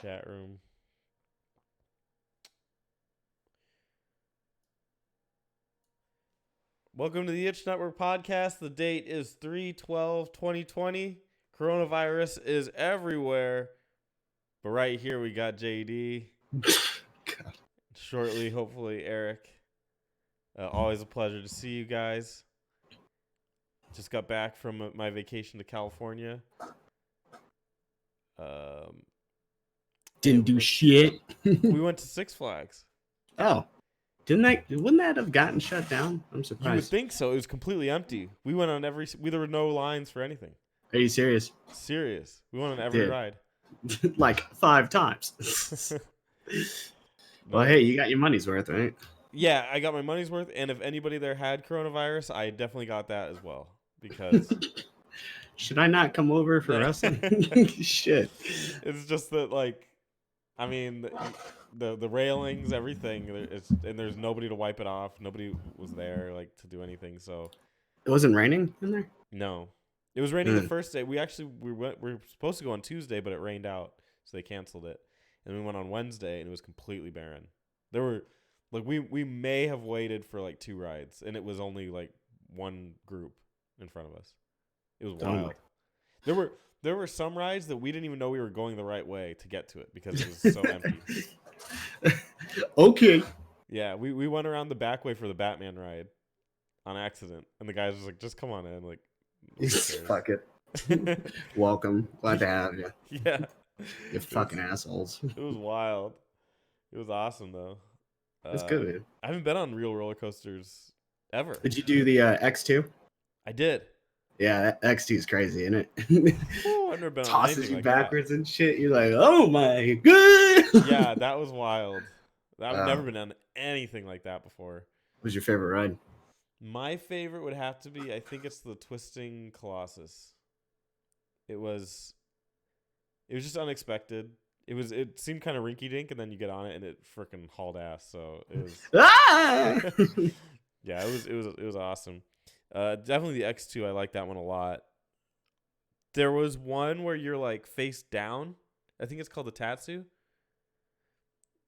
chat room. Welcome to the Itch Network podcast. The date is 3/12/2020. Coronavirus is everywhere. But right here we got JD. God. Shortly, hopefully, Eric. Always a pleasure to see you guys. Just got back from my vacation to California. Didn't do shit. We went to Six Flags. Oh, wouldn't that have gotten shut down? I'm You would surprised. think so. It was completely empty. We went on there were no lines for anything. Are you serious? Serious. We went on every Dude. ride. Like 5 times. Well, hey, you got your money's worth, right? Yeah, I got my money's worth, and if anybody there had coronavirus, I definitely got that as well. Because should I not come over for wrestling? Shit. It's just that, like, I mean, the railings, everything, and there's nobody to wipe it off. Nobody was there, like, to do anything. So It wasn't raining in there? no, it was raining the first day. We were supposed to go on Tuesday, but it rained out, so they canceled it. And we went on Wednesday, and it was completely barren. There were, like, we may have waited for like 2 rides, and it was only like one group in front of us. It was wild. There were some rides that we didn't even know we were going the right way to get to it because it was so empty. Okay. Yeah, we went around the back way for the Batman ride on accident, and the guy was just like, "Just come on in." Like, fuck it. Welcome. Glad to have you. Yeah. You fucking assholes. It was wild. It was awesome though. That's good, man. I haven't been on real roller coasters ever. Did you do the X2? I did. Yeah, X2 is crazy, isn't it? Ooh, I've never been on Tosses anything you like backwards and shit. You're like, oh my god. Yeah, that was wild. I've never been on anything like that before. What was your favorite ride? My favorite would have to be, I think it's the Twisting Colossus. It was just unexpected. It seemed kind of rinky dink, and then you get on it and it freaking hauled ass. So it was yeah, it was awesome. Definitely the X2. I like that one a lot. There was one where you're like face down. I think it's called the Tatsu.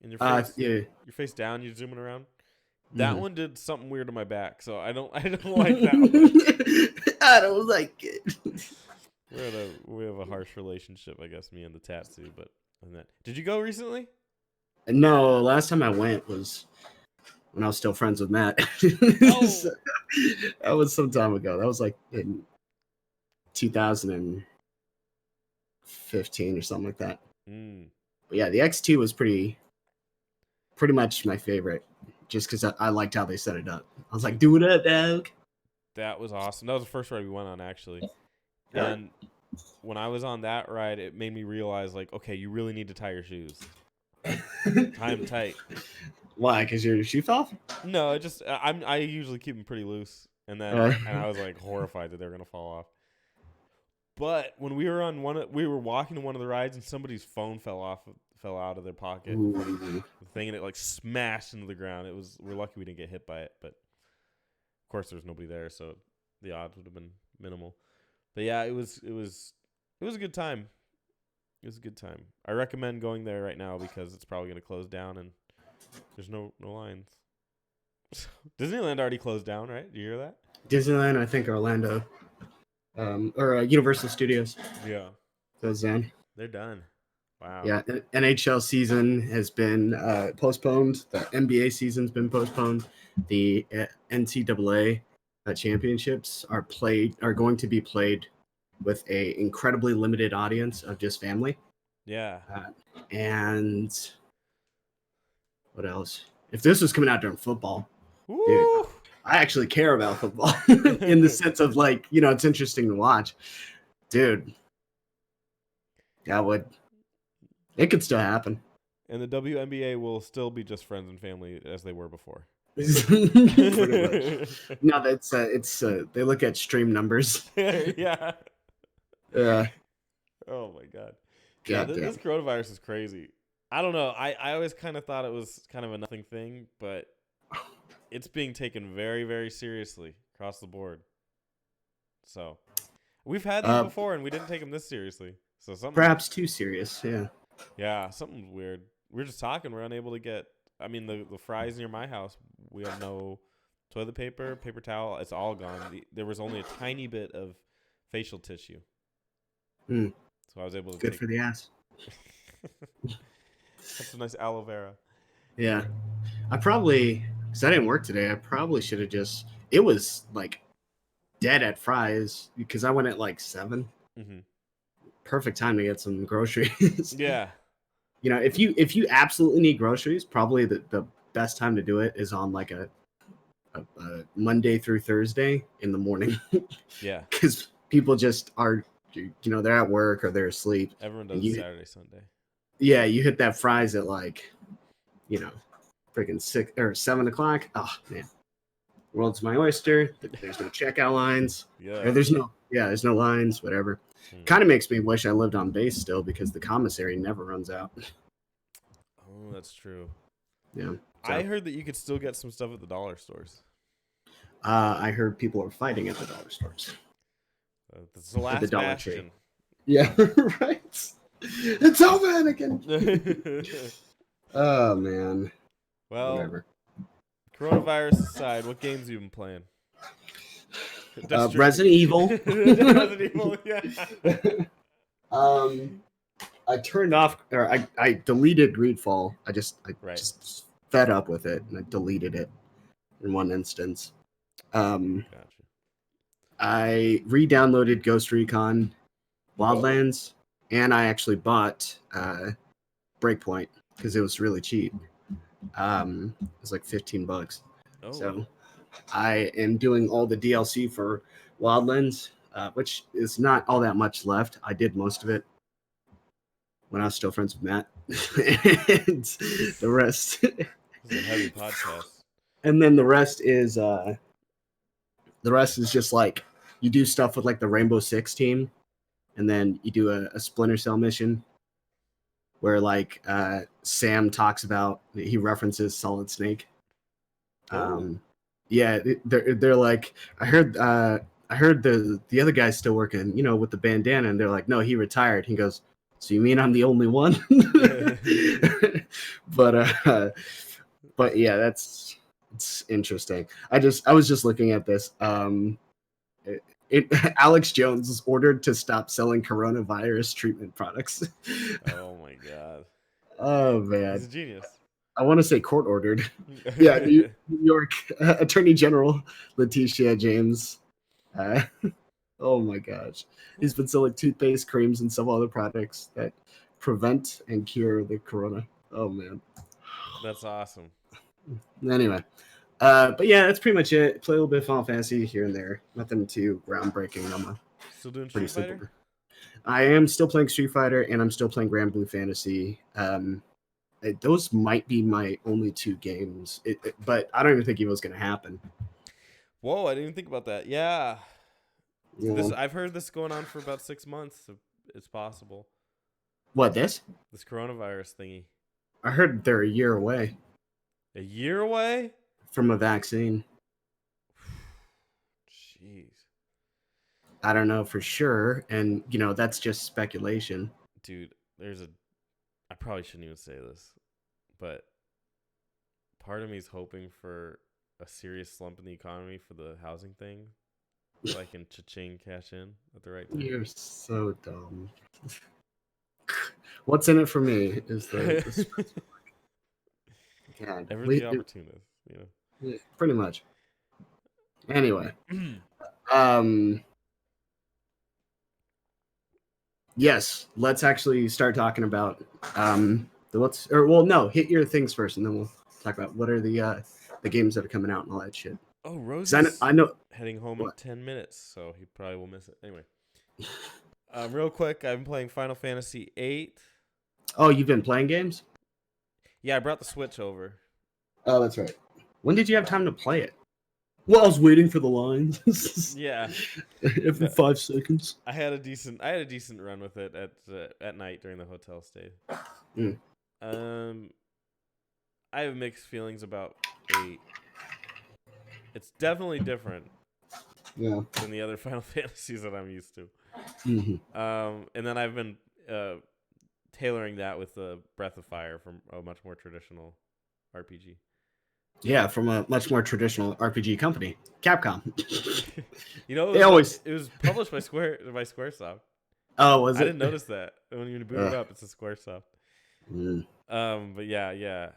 And you're face down. You're zooming around. That one did something weird to my back, so I don't like that one. I don't like it. We have a harsh relationship, I guess, me and the Tatsu. But did you go recently? No, last time I went was when I was still friends with Matt. Oh. That was some time ago. That was like in 2015 or something like that. But yeah, the X2 was pretty much my favorite, just because I liked how they set it up. I was like, do it up, dog. That was awesome. That was the first ride we went on, actually. And when I was on that ride, it made me realize, like, okay, you really need to tie your shoes. Tie them tight. Why? Because your shoe fell off? No, I usually keep them pretty loose, and then and I was like horrified that they were gonna fall off. But when we were walking to one of the rides, and somebody's phone fell out of their pocket. The thing, and it like smashed into the ground. We're lucky we didn't get hit by it, but of course there was nobody there, so the odds would have been minimal. But yeah, it was a good time. It was a good time. I recommend going there right now because it's probably going to close down and there's no lines. Disneyland already closed down, right? Do you hear that? Disneyland, I think Orlando, or Universal Studios. Yeah, goes down. They're done. Wow. Yeah, NHL season has been postponed. The NBA season's been postponed. The NCAA championships are going to be played with a incredibly limited audience of just family. Yeah. And what else? If this was coming out during football, Woo! Dude, I actually care about football in the sense of, like, it's interesting to watch. Dude, it could still happen. And the WNBA will still be just friends and family as they were before. No, it's they look at stream numbers. Yeah. Yeah. Oh my god. Yeah, this coronavirus is crazy. I don't know. I always kind of thought it was kind of a nothing thing, but it's being taken very, very seriously across the board. So we've had these before, and we didn't take them this seriously. So something perhaps too serious. Yeah. Yeah, something's weird. We're just talking. We're unable to get. I mean, the fries near my house. We have no toilet paper, paper towel. It's all gone. There was only a tiny bit of facial tissue, Mm, so I was able to good take. for the ass. That's some nice aloe vera. Yeah. I probably, because I didn't work today, I probably should have just, it was like dead at Fry's because I went at like 7. Mm-hmm. Perfect time to get some groceries. Yeah. You know, if you absolutely need groceries, probably the best time to do it is on like a Monday through Thursday in the morning Yeah. because people just are, they're at work or they're asleep. Everyone And does Saturday, Sunday. yeah, you hit that Fry's at like, you know, freaking 6 or 7 o'clock. Oh man, world's my oyster. There's no checkout lines. Yeah. Or there's no lines, whatever. Kind of makes me wish I lived on base still because the commissary never runs out. Oh, that's true. Yeah. I So heard that you could still get some stuff at the dollar stores. I heard people are fighting at the dollar stores. That's the Or the last Dollar Tree. bastion. Yeah, right. It's over, Anakin. Oh man. Well, Whatever. coronavirus aside, what games have you been playing? Resident Evil. Resident Evil, yeah. I turned off or I deleted Greedfall. I just Right. just fed up with it and I deleted it in one instance. Gotcha. I re-downloaded Ghost Recon Wildlands, and I actually bought Breakpoint because it was really cheap. It was like $15. Oh. So I am doing all the DLC for Wildlands, which is not all that much left. I did most of it when I was still friends with Matt. And the rest. This is a heavy podcast. And then the rest is just like you do stuff with like the Rainbow Six team, and then you do a Splinter Cell mission where like Sam talks about he references Solid Snake. Yeah, they're like I heard the other guy's still working, with the bandana, and they're like, no, he retired. He goes, so you mean I'm the only one? But yeah, it's interesting. I was just looking at this. Alex Jones is ordered to stop selling coronavirus treatment products. Oh my god. Oh man, He's a genius. I want to say court ordered. Yeah, New York Attorney General Letitia James. Oh my gosh, he's been selling toothpaste, creams, and some other products that prevent and cure the corona. Oh man, That's awesome. Anyway, but yeah, that's pretty much it. Play a little bit of Final Fantasy here and there. Nothing too groundbreaking. I'm Still doing pretty Street simple. Fighter? I am still playing Street Fighter, and I'm still playing Grand Blue Fantasy. Those might be my only 2 games, but I don't even think it was going to happen. Whoa, I didn't even think about that. Yeah. Yeah. I've heard this going on for about 6 months. So it's possible. What, this? This coronavirus thingy. I heard they're a year away. A year away? From a vaccine. Jeez. I don't know for sure, and that's just speculation. Dude, I probably shouldn't even say this, but part of me is hoping for a serious slump in the economy for the housing thing, so I can cha-ching cash in at the right time. You're so dumb. What's in it for me is the God, Ever the opportunist, pretty much. Anyway, yes, let's actually start talking about hit your things first, and then we'll talk about what are the games that are coming out and all that shit. Oh, Rose I know heading home in 10 minutes, so he probably will miss it. Anyway, real quick, I've been playing Final Fantasy VIII. Oh, you've been playing games? Yeah, I brought the Switch over. Oh, that's right. When did you have time to play it? Well, I was waiting for the lines. Yeah. Every 5 seconds. I had a decent run with it at night during the hotel stay. I have mixed feelings about 8. It's definitely different. Yeah. Than the other Final Fantasies that I'm used to. Mm-hmm. And then I've been tailoring that with the Breath of Fire from a much more traditional RPG. Yeah, from a much more traditional RPG company, Capcom. You know, They always. it was published by Squaresoft. Oh, was I it? didn't notice that when you boot it up. It's a Squaresoft. Mm. But yeah.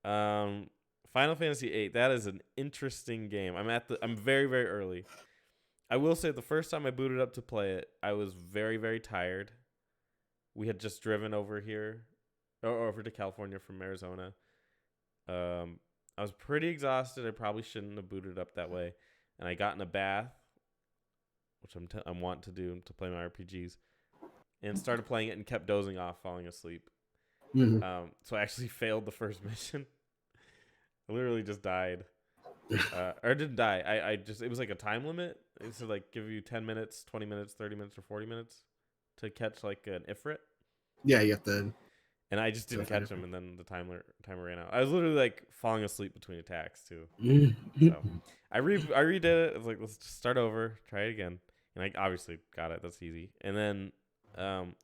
Final Fantasy VIII. That is an interesting game. I'm very, very early. I will say the first time I booted up to play it, I was very, very tired. We had just driven over here, or over to California from Arizona. I was pretty exhausted. I probably shouldn't have booted up that way, and I got in a bath, which I'm want to do to play my RPGs, and started playing it and kept dozing off, falling asleep. Mm-hmm. So I actually failed the first mission. I literally just died. Or didn't die. It was like a time limit. It said like give you 10 minutes, 20 minutes, 30 minutes, or 40 minutes to catch like an Ifrit. Yeah, you have to. And I just didn't catch him, and then the timer ran out. I was literally like falling asleep between attacks too. So I redid it. I was like, let's just start over, try it again, and I obviously got it. That's easy. And then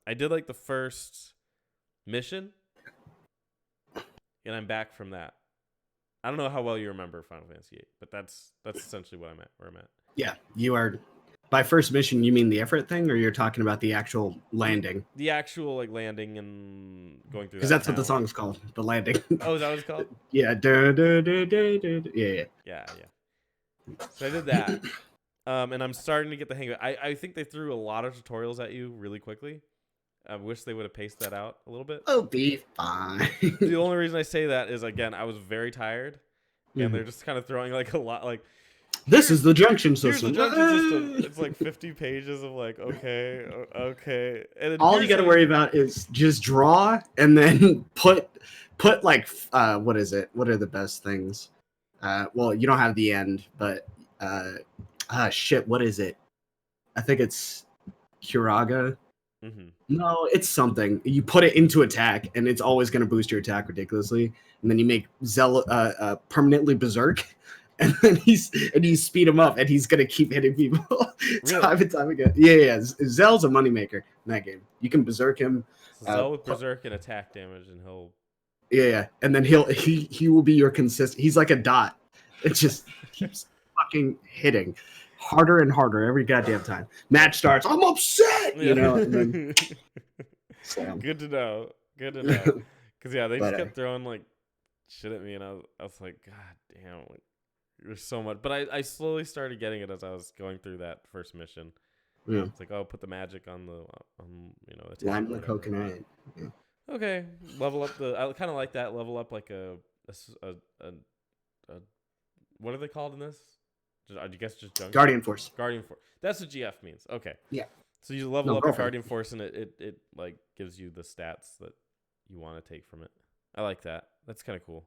I did like the first mission, and I'm back from that. I don't know how well you remember Final Fantasy VIII, but that's essentially where I'm at. Yeah, you are. By first mission, you mean the effort thing, or you're talking about the actual landing? The actual like landing and going through. Because that's what the song's called, the landing. Oh, is that what it's called? Yeah. Yeah. So I did that, and I'm starting to get the hang of it. I think they threw a lot of tutorials at you really quickly. I wish they would have paced that out a little bit. Oh, be fine. The only reason I say that is, again, I was very tired, and they're just kind of throwing like a lot, like, this is the junction system. Here's the junction system. It's like 50 pages of like, okay. And then all you got to worry about is just draw and then put like, what is it? What are the best things? Well, you don't have the end, but shit, what is it? I think it's Kuraga. Mm-hmm. No, it's something. You put it into attack, and it's always going to boost your attack ridiculously. And then you make Zell permanently berserk, and then you speed him up, and he's going to keep hitting people time and time again. Yeah. Zell's a moneymaker in that game. You can berserk him. Zell with berserk and attack damage, and he'll. Yeah, and then he will be your consistent. He's like a dot. It just keeps fucking hitting harder and harder every goddamn time. Match starts. I'm upset, you know. And then, so. Good to know. Because they just kept throwing like shit at me, and I was like, God damn, like there's so much. But I slowly started getting it as I was going through that first mission. Yeah. It's like, oh, put the magic on the lime the coconut. Yeah. Okay, level up I kind of like that. Level up like a what are they called in this? I guess just junction? Guardian Force. That's what GF means. Okay. Yeah. So you level up a Guardian Force, and it like gives you the stats that you want to take from it. I like that. That's kind of cool.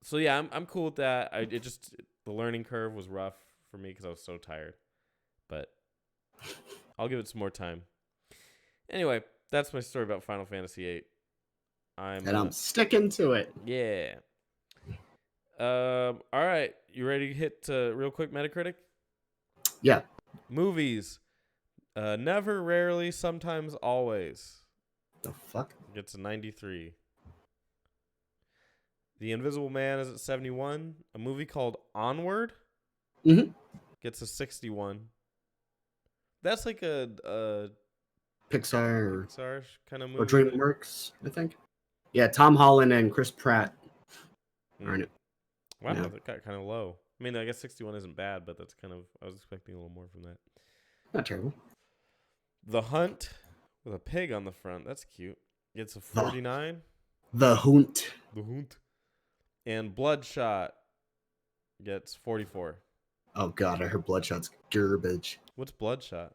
So yeah, I'm cool with that. The learning curve was rough for me because I was so tired, but I'll give it some more time. Anyway, that's my story about Final Fantasy VIII. I'm sticking to it. Yeah. All right. You ready to hit real quick Metacritic? Yeah. Movies. Never, rarely, sometimes, always. The fuck? Gets a 93. The Invisible Man is at 71. A movie called Onward gets a 61. That's like a Pixar kind of movie. Or DreamWorks, I think. Yeah, Tom Holland and Chris Pratt are in it. Wow, that got kind of low. I mean, I guess 61 isn't bad, but that's kind of, I was expecting a little more from that. Not terrible. The Hunt with a pig on the front. That's cute. Gets a 49. The Hunt. And Bloodshot gets 44. Oh, God, I heard Bloodshot's garbage. What's Bloodshot?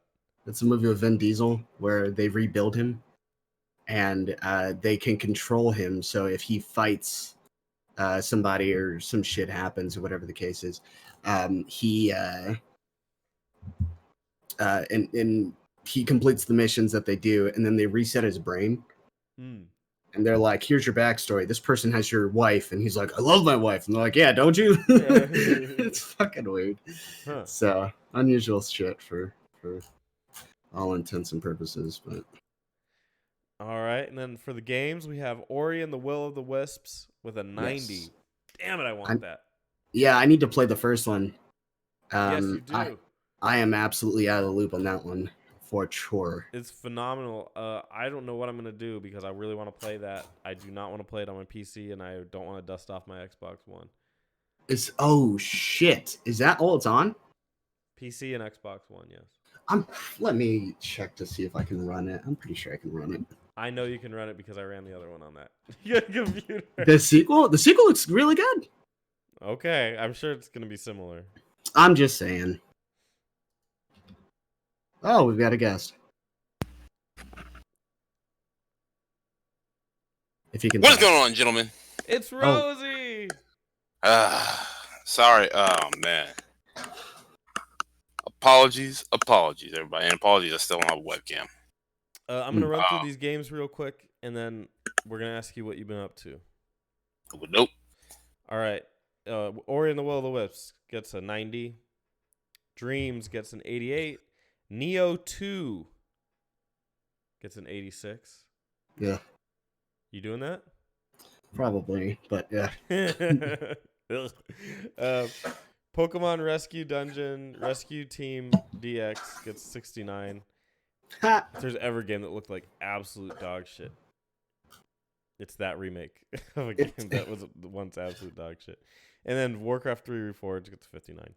It's a movie with Vin Diesel where they rebuild him and they can control him. So if he fights somebody or some shit happens or whatever the case is, he completes the missions that they do, and then they reset his brain. And they're like, here's your backstory. This person has your wife. And he's like, I love my wife. And they're like, yeah, don't you? It's fucking weird. Huh. So unusual shit for all intents and purposes. But All right, and then for the games, we have Ori and the Will of the Wisps with a 90. yes. Damn it, I want that. Yeah, I need to play the first one. Yes, you do. I am absolutely out of the loop on that one for sure. It's phenomenal. I don't know what I'm going to do because I really want to play that. I do not want to play it on my PC, and I don't want to dust off my Xbox One. Oh, shit. Is that all it's on? PC and Xbox One, yes. Let me check to see if I can run it. I'm pretty sure I can run it. I know you can run it because I ran the other one on that computer. The sequel looks really good. Okay, I'm sure it's going to be similar. I'm just saying. Oh, we've got a guest. If you can. What's going on, gentlemen? It's Rosie. Sorry. Oh man. Apologies, everybody, and apologies. I still don't have a webcam. I'm gonna run through these games real quick, and then we're gonna ask you what you've been up to. Nope. All right. Ori and the Will of the Wisps gets a 90. Dreams gets an 88. Neo 2 gets an 86. Yeah. You doing that? Probably, but yeah. Pokemon Rescue Dungeon Rescue Team DX gets 69. If there's ever a game that looked like absolute dog shit, it's that remake of a game that was once absolute dog shit. And then Warcraft 3 Reforged gets 59.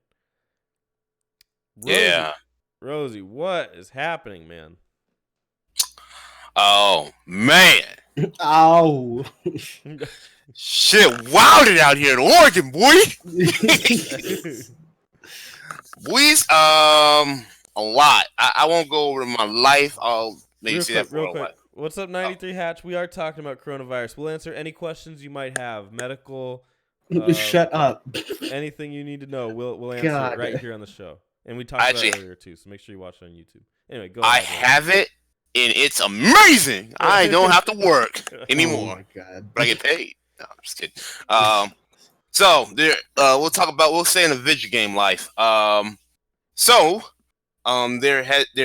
Rosie, what is happening, man? Oh man. Ow. Shit, wilded out here in Oregon, boy. Boys, a lot. I won't go over my life. I'll maybe see that for a while. What's up, 93 Hatch? We are talking about coronavirus. We'll answer any questions you might have. Medical. Shut up. Anything you need to know, we'll answer it right here on the show. And we talked about it earlier too, so make sure you watch it on YouTube. Anyway, go ahead. I have it, and it's amazing. I don't have to work anymore. Oh my God. But I get paid. No, I'm just kidding. So there, we'll say in the video game life. There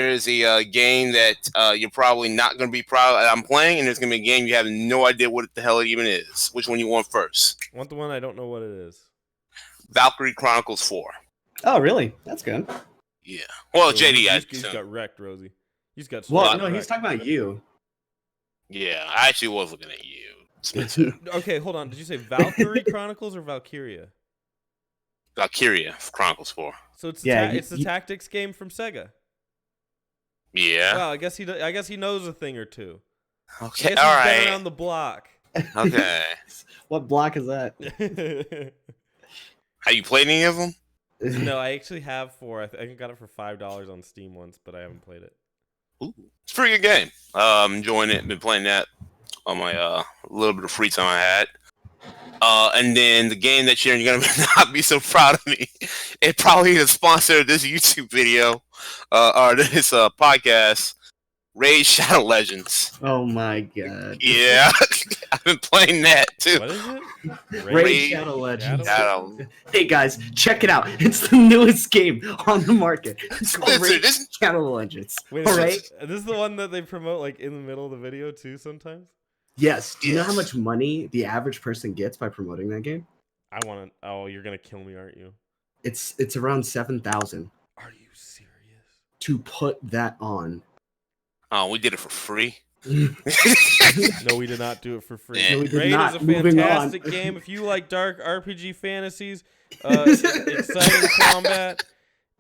is a game that you're probably not going to be proud of. I'm playing, and there's going to be a game you have no idea what the hell it even is. Which one you want first? I want the one I don't know what it is. Valkyrie Chronicles 4. Oh, really? That's good. Yeah. Well, So JD, you just got wrecked, Rosie. You just got Well, no, wrecked. he's talking about you. Yeah, I actually was looking at you. Okay, hold on. Did you say Valkyrie Chronicles or Valkyria? Valkyria Chronicles 4. So it's it's the tactics game from Sega. Yeah. Well, I guess he knows a thing or two. Okay. All All right. Around the block. Okay. What block is that? Have you played any of them? No, I actually have 4. I got it for $5 on Steam once, but I haven't played it. Ooh, it's a pretty good game. Enjoying it. Been playing that on my little bit of free time I had. And then the game that you're gonna not be so proud of me. It probably is sponsor of this YouTube video or this podcast. Raid Shadow Legends. Oh my God. Yeah, I've been playing that too. What is it? Raid Shadow Legends. Shadow. Hey guys, check it out. It's the newest game on the market. It's called Raid This- Shadow Legends. Wait, All right. this is the one that they promote like in the middle of the video too sometimes? Yes. Do you know how Yes. much money the average person gets by promoting that game? I want to. Oh, you're gonna kill me, aren't you? It's around 7,000 Are you serious? to put that on. Oh, we did it for free. No, we did not do it for free. Yeah. No, we did Raid not. is a Moving on. fantastic game. If you like dark RPG fantasies, exciting combat,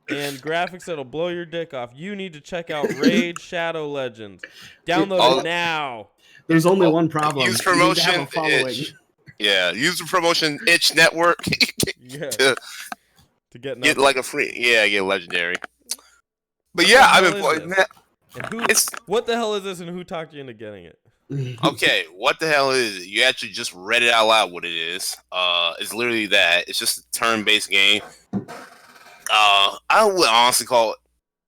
and graphics that'll blow your dick off, you need to check out Raid Shadow Legends. Download it now. There's only one problem. Use You need to have promotion. a following. Itch. Yeah, use the promotion Itch Network Yeah. to get get like a free. Yeah, get legendary. But What yeah, the I've hell been is playing this? that. And what the hell is this, and who talked you into getting it? Okay, what the hell is it? You actually just read it out loud what it is. It's literally that. It's just a turn-based game. I would honestly call it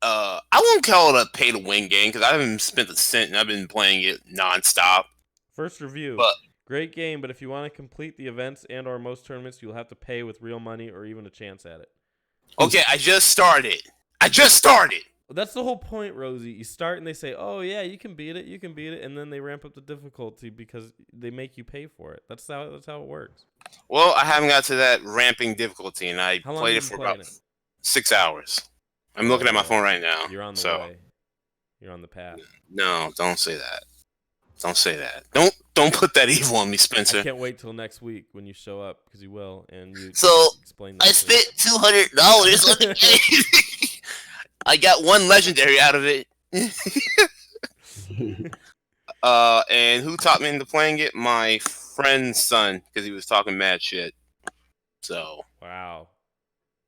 I won't call it a pay-to-win game because I haven't spent a cent and I've been playing it nonstop. First review. But great game, but if you want to complete the events and or most tournaments, you'll have to pay with real money or even a chance at it. okay, I just started. That's the whole point, Rosie. You start and they say, "Oh yeah, you can beat it, and then they ramp up the difficulty because they make you pay for it. That's how it works. Well, I haven't got to that ramping difficulty, and I How long played have it you for been about playing it? 6 hours. I'm looking at my phone right now. You're on the so. way. You're on the path. No, don't say that. Don't say that. Don't put that evil on me, Spencer. I can't wait till next week when you show up because you will, and you So explain that I spent $200 on the game. I got one legendary out of it. And who taught me into playing it? My friend's son, because he was talking mad shit. So. Wow.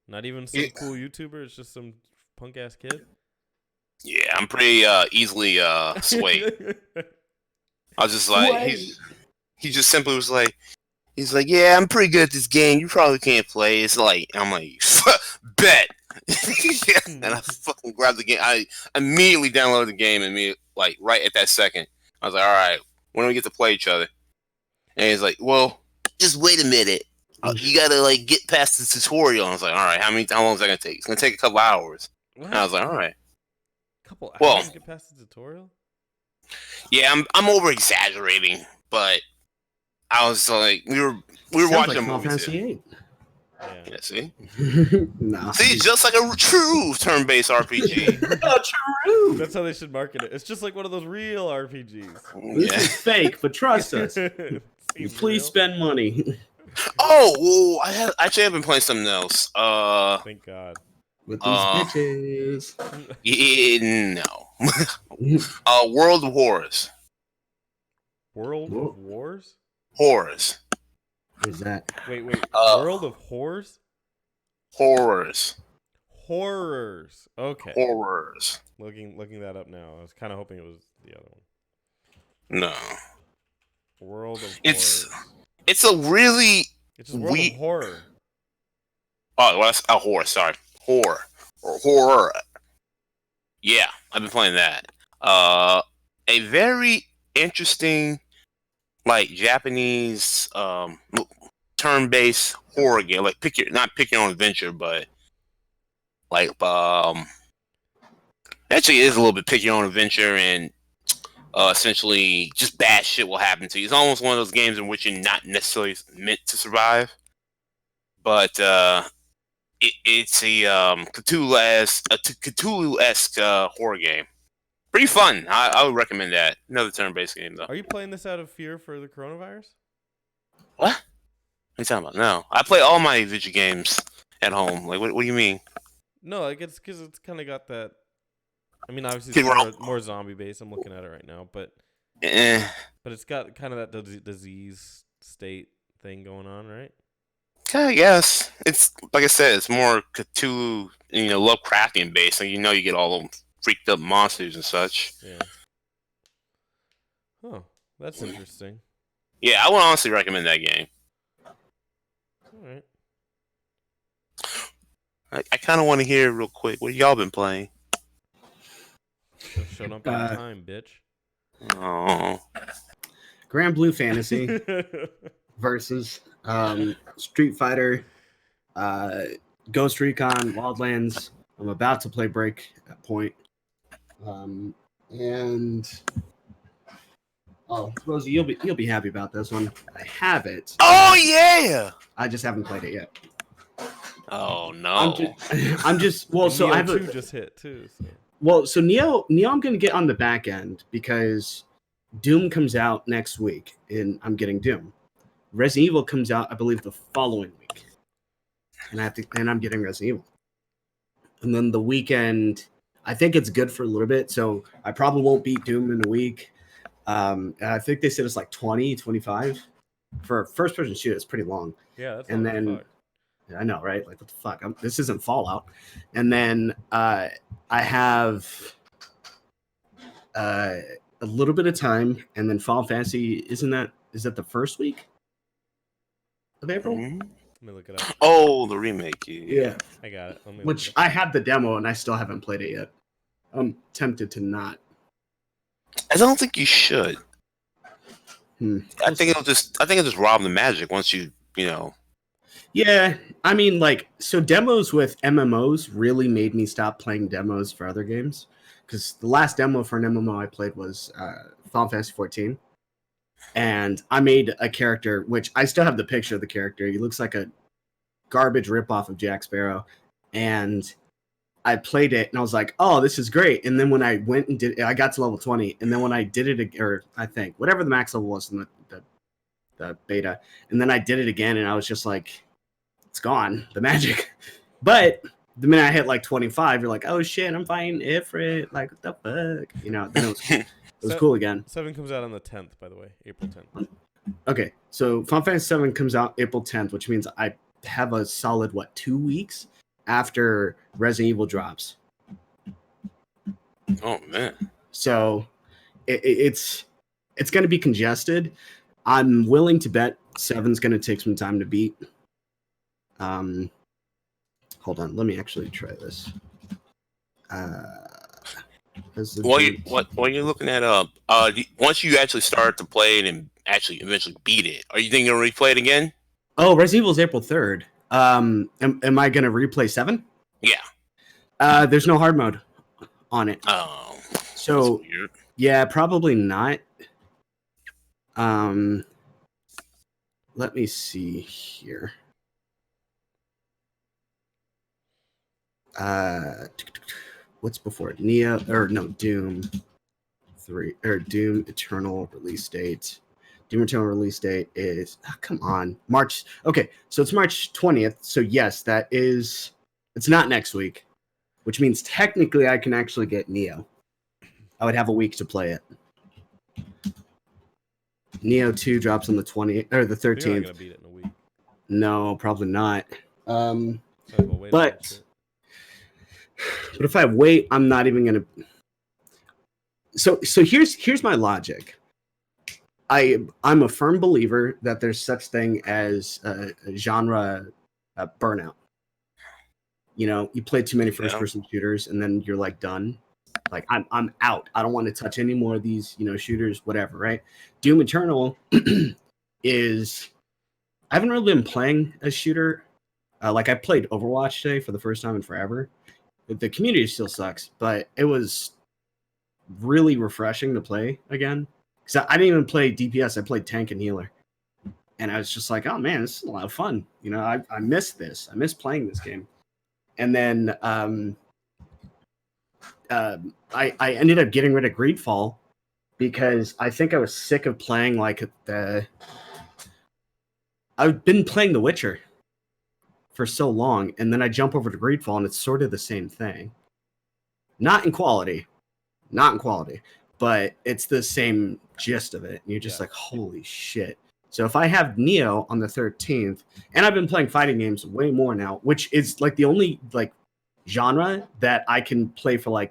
Not even some cool YouTuber. It's just some punk ass kid. Yeah, I'm pretty easily swayed. I was just like, he just simply was like, he's like, yeah, I'm pretty good at this game. You probably can't play. It's like, I'm like, bet. And I fucking grabbed the game. I immediately downloaded the game and like right at that second. I was like, all right, when do we get to play each other? And he's like, well, just wait a minute. You gotta like get past the tutorial. I was like, all right, how long is that gonna take? It's gonna take a couple hours. What? And I was like, all right. Couple hours to get past the tutorial? Yeah, I'm over exaggerating, but I was like, we were watching a movie too. Yeah, see? No. See, just like a true turn-based RPG. True. That's how they should market it. It's just like one of those real RPGs. This is fake, but trust us. Please spend money. Oh, well, I have been playing something else. Thank God. With these bitches. Yeah, no. World of Horrors. World of Wars? Horrors. What is that? Wait. World of Horrors? Horrors. Horrors. Okay. Horrors. Looking that up now. I was kind of hoping it was the other one. No. World of Horrors. Horrors. It's a really It's just World of Horror. Oh, well, that's a horror. Sorry, horror or horror. Yeah, I've been playing that. A very interesting, like Japanese turn-based horror game. Like not pick your own adventure, but like actually, it is a little bit pick your own adventure, and essentially just bad shit will happen to you. It's almost one of those games in which you're not necessarily meant to survive, but it's a Cthulhu-esque horror game. Pretty fun. I would recommend that. Another turn-based game, though. Are you playing this out of fear for the coronavirus? What? What are you talking about? No. I play all my video games at home. Like, what do you mean? No, like it's because it's kind of got that. I mean, obviously, it's more zombie-based. I'm looking at it right now, but it's got kind of that disease state thing going on, right? I guess. It's, like I said, it's more Cthulhu, Lovecraftian based. So you get all them freaked up monsters and such. Yeah. Oh, that's interesting. Yeah, I would honestly recommend that game. All right. I kind of want to hear real quick what y'all been playing. Showing up on time, bitch. Oh. Grand Blue Fantasy versus Street Fighter, Ghost Recon, Wildlands. I'm about to play Break at Point. Rosie, you'll be happy about this one. I have it. Oh yeah! I just haven't played it yet. Oh no! I'm just well. So Neo I have 2 just hit too. So. Well, so Neo, I'm gonna get on the back end because Doom comes out next week, and I'm getting Doom. Resident Evil comes out, I believe, the following week, and I'm getting Resident Evil. And then the weekend, I think it's good for a little bit, so I probably won't beat Doom in a week. I think they said it's like 20, 25 for a first-person shooter. It's pretty long. Yeah, that's. And then. I know, right? Like, what the fuck? This isn't Fallout. And then I have a little bit of time, and then Final Fantasy. Is that the first week of April? Mm-hmm. Let me look it up. Oh, the remake. Yeah. I got it. Which I have the demo, and I still haven't played it yet. I'm tempted to not. I don't think you should. I think it'll just rob the magic once you. Yeah, I mean, like, so demos with MMOs really made me stop playing demos for other games. Because the last demo for an MMO I played was Final Fantasy 14. And I made a character, which I still have the picture of the character. He looks like a garbage ripoff of Jack Sparrow. And I played it and I was like, oh, this is great. And then when I went and did it, I got to level 20. And then when I did it, or I think whatever the max level was in the beta, and then I did it again and I was just like, it's gone, the magic. But the minute I hit like 25, you're like, oh shit, I'm fighting Ifrit. Like, what the fuck? You know, then it was cool again. 7 comes out on the 10th, by the way, April 10th. Okay, so Final Fantasy 7 comes out April 10th, which means I have a solid, 2 weeks after Resident Evil drops. Oh, man. So it's going to be congested. I'm willing to bet 7's going to take some time to beat. Hold on, let me actually try this. While you're looking that up, once you actually start to play it and actually eventually beat it, are you thinking you'll replay it again? Oh, Resident Evil is April 3rd. Am I going to replay 7? Yeah. There's no hard mode on it. Oh. So, yeah, probably not. Let me see here. What's before it? Doom 3 or Doom Eternal release date. Doom Eternal release date is come on, March. Okay, so it's March 20th. So yes, it's not next week, which means technically I can actually get Neo. I would have a week to play it. Neo 2 drops on the 20th or the 13th. You're not gonna beat it in a week. No, probably not. But if I wait, I'm not even gonna. So here's my logic. I'm a firm believer that there's such thing as a genre burnout. You know, you play too many first-person shooters, and then you're like done. Like I'm out. I don't want to touch any more of these, shooters, whatever. Right? Doom Eternal is. I haven't really been playing a shooter. Like I played Overwatch today for the first time in forever. The community still sucks, but it was really refreshing to play again. Because I didn't even play DPS. I played tank and healer. And I was just like, oh man, this is a lot of fun. I miss this. I miss playing this game. And then I ended up getting rid of Greedfall because I think I was sick of playing I've been playing The Witcher for so long, and then I jump over to Greedfall, and it's sort of the same thing. Not in quality, but it's the same gist of it. And you're just like, holy shit. So if I have Neo on the 13th, and I've been playing fighting games way more now, which is like the only genre that I can play for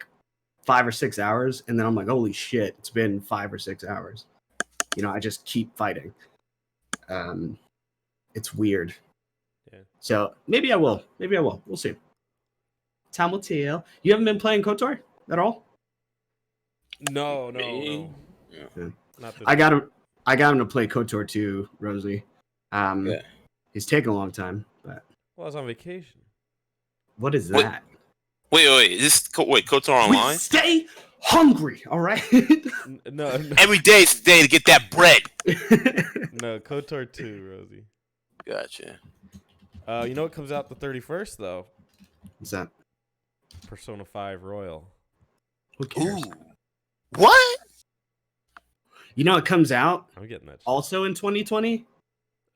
5 or 6 hours, and then I'm like, holy shit, it's been 5 or 6 hours. I just keep fighting. It's weird. Yeah. So maybe I will. We'll see. Time will tell. You haven't been playing KOTOR at all? No. Yeah. Not this I got him to play KOTOR 2, Rosie. He's taking a long time, but Well, I was on vacation. What is that? Wait. KOTOR Online? We stay hungry, all right? No. Every day is the day to get that bread. No, KOTOR 2, Rosie. Gotcha. You know what comes out the 31st, though? What's that? Persona 5 Royal. Who cares? Ooh. What? It comes out I'm getting that shit. also in 2020?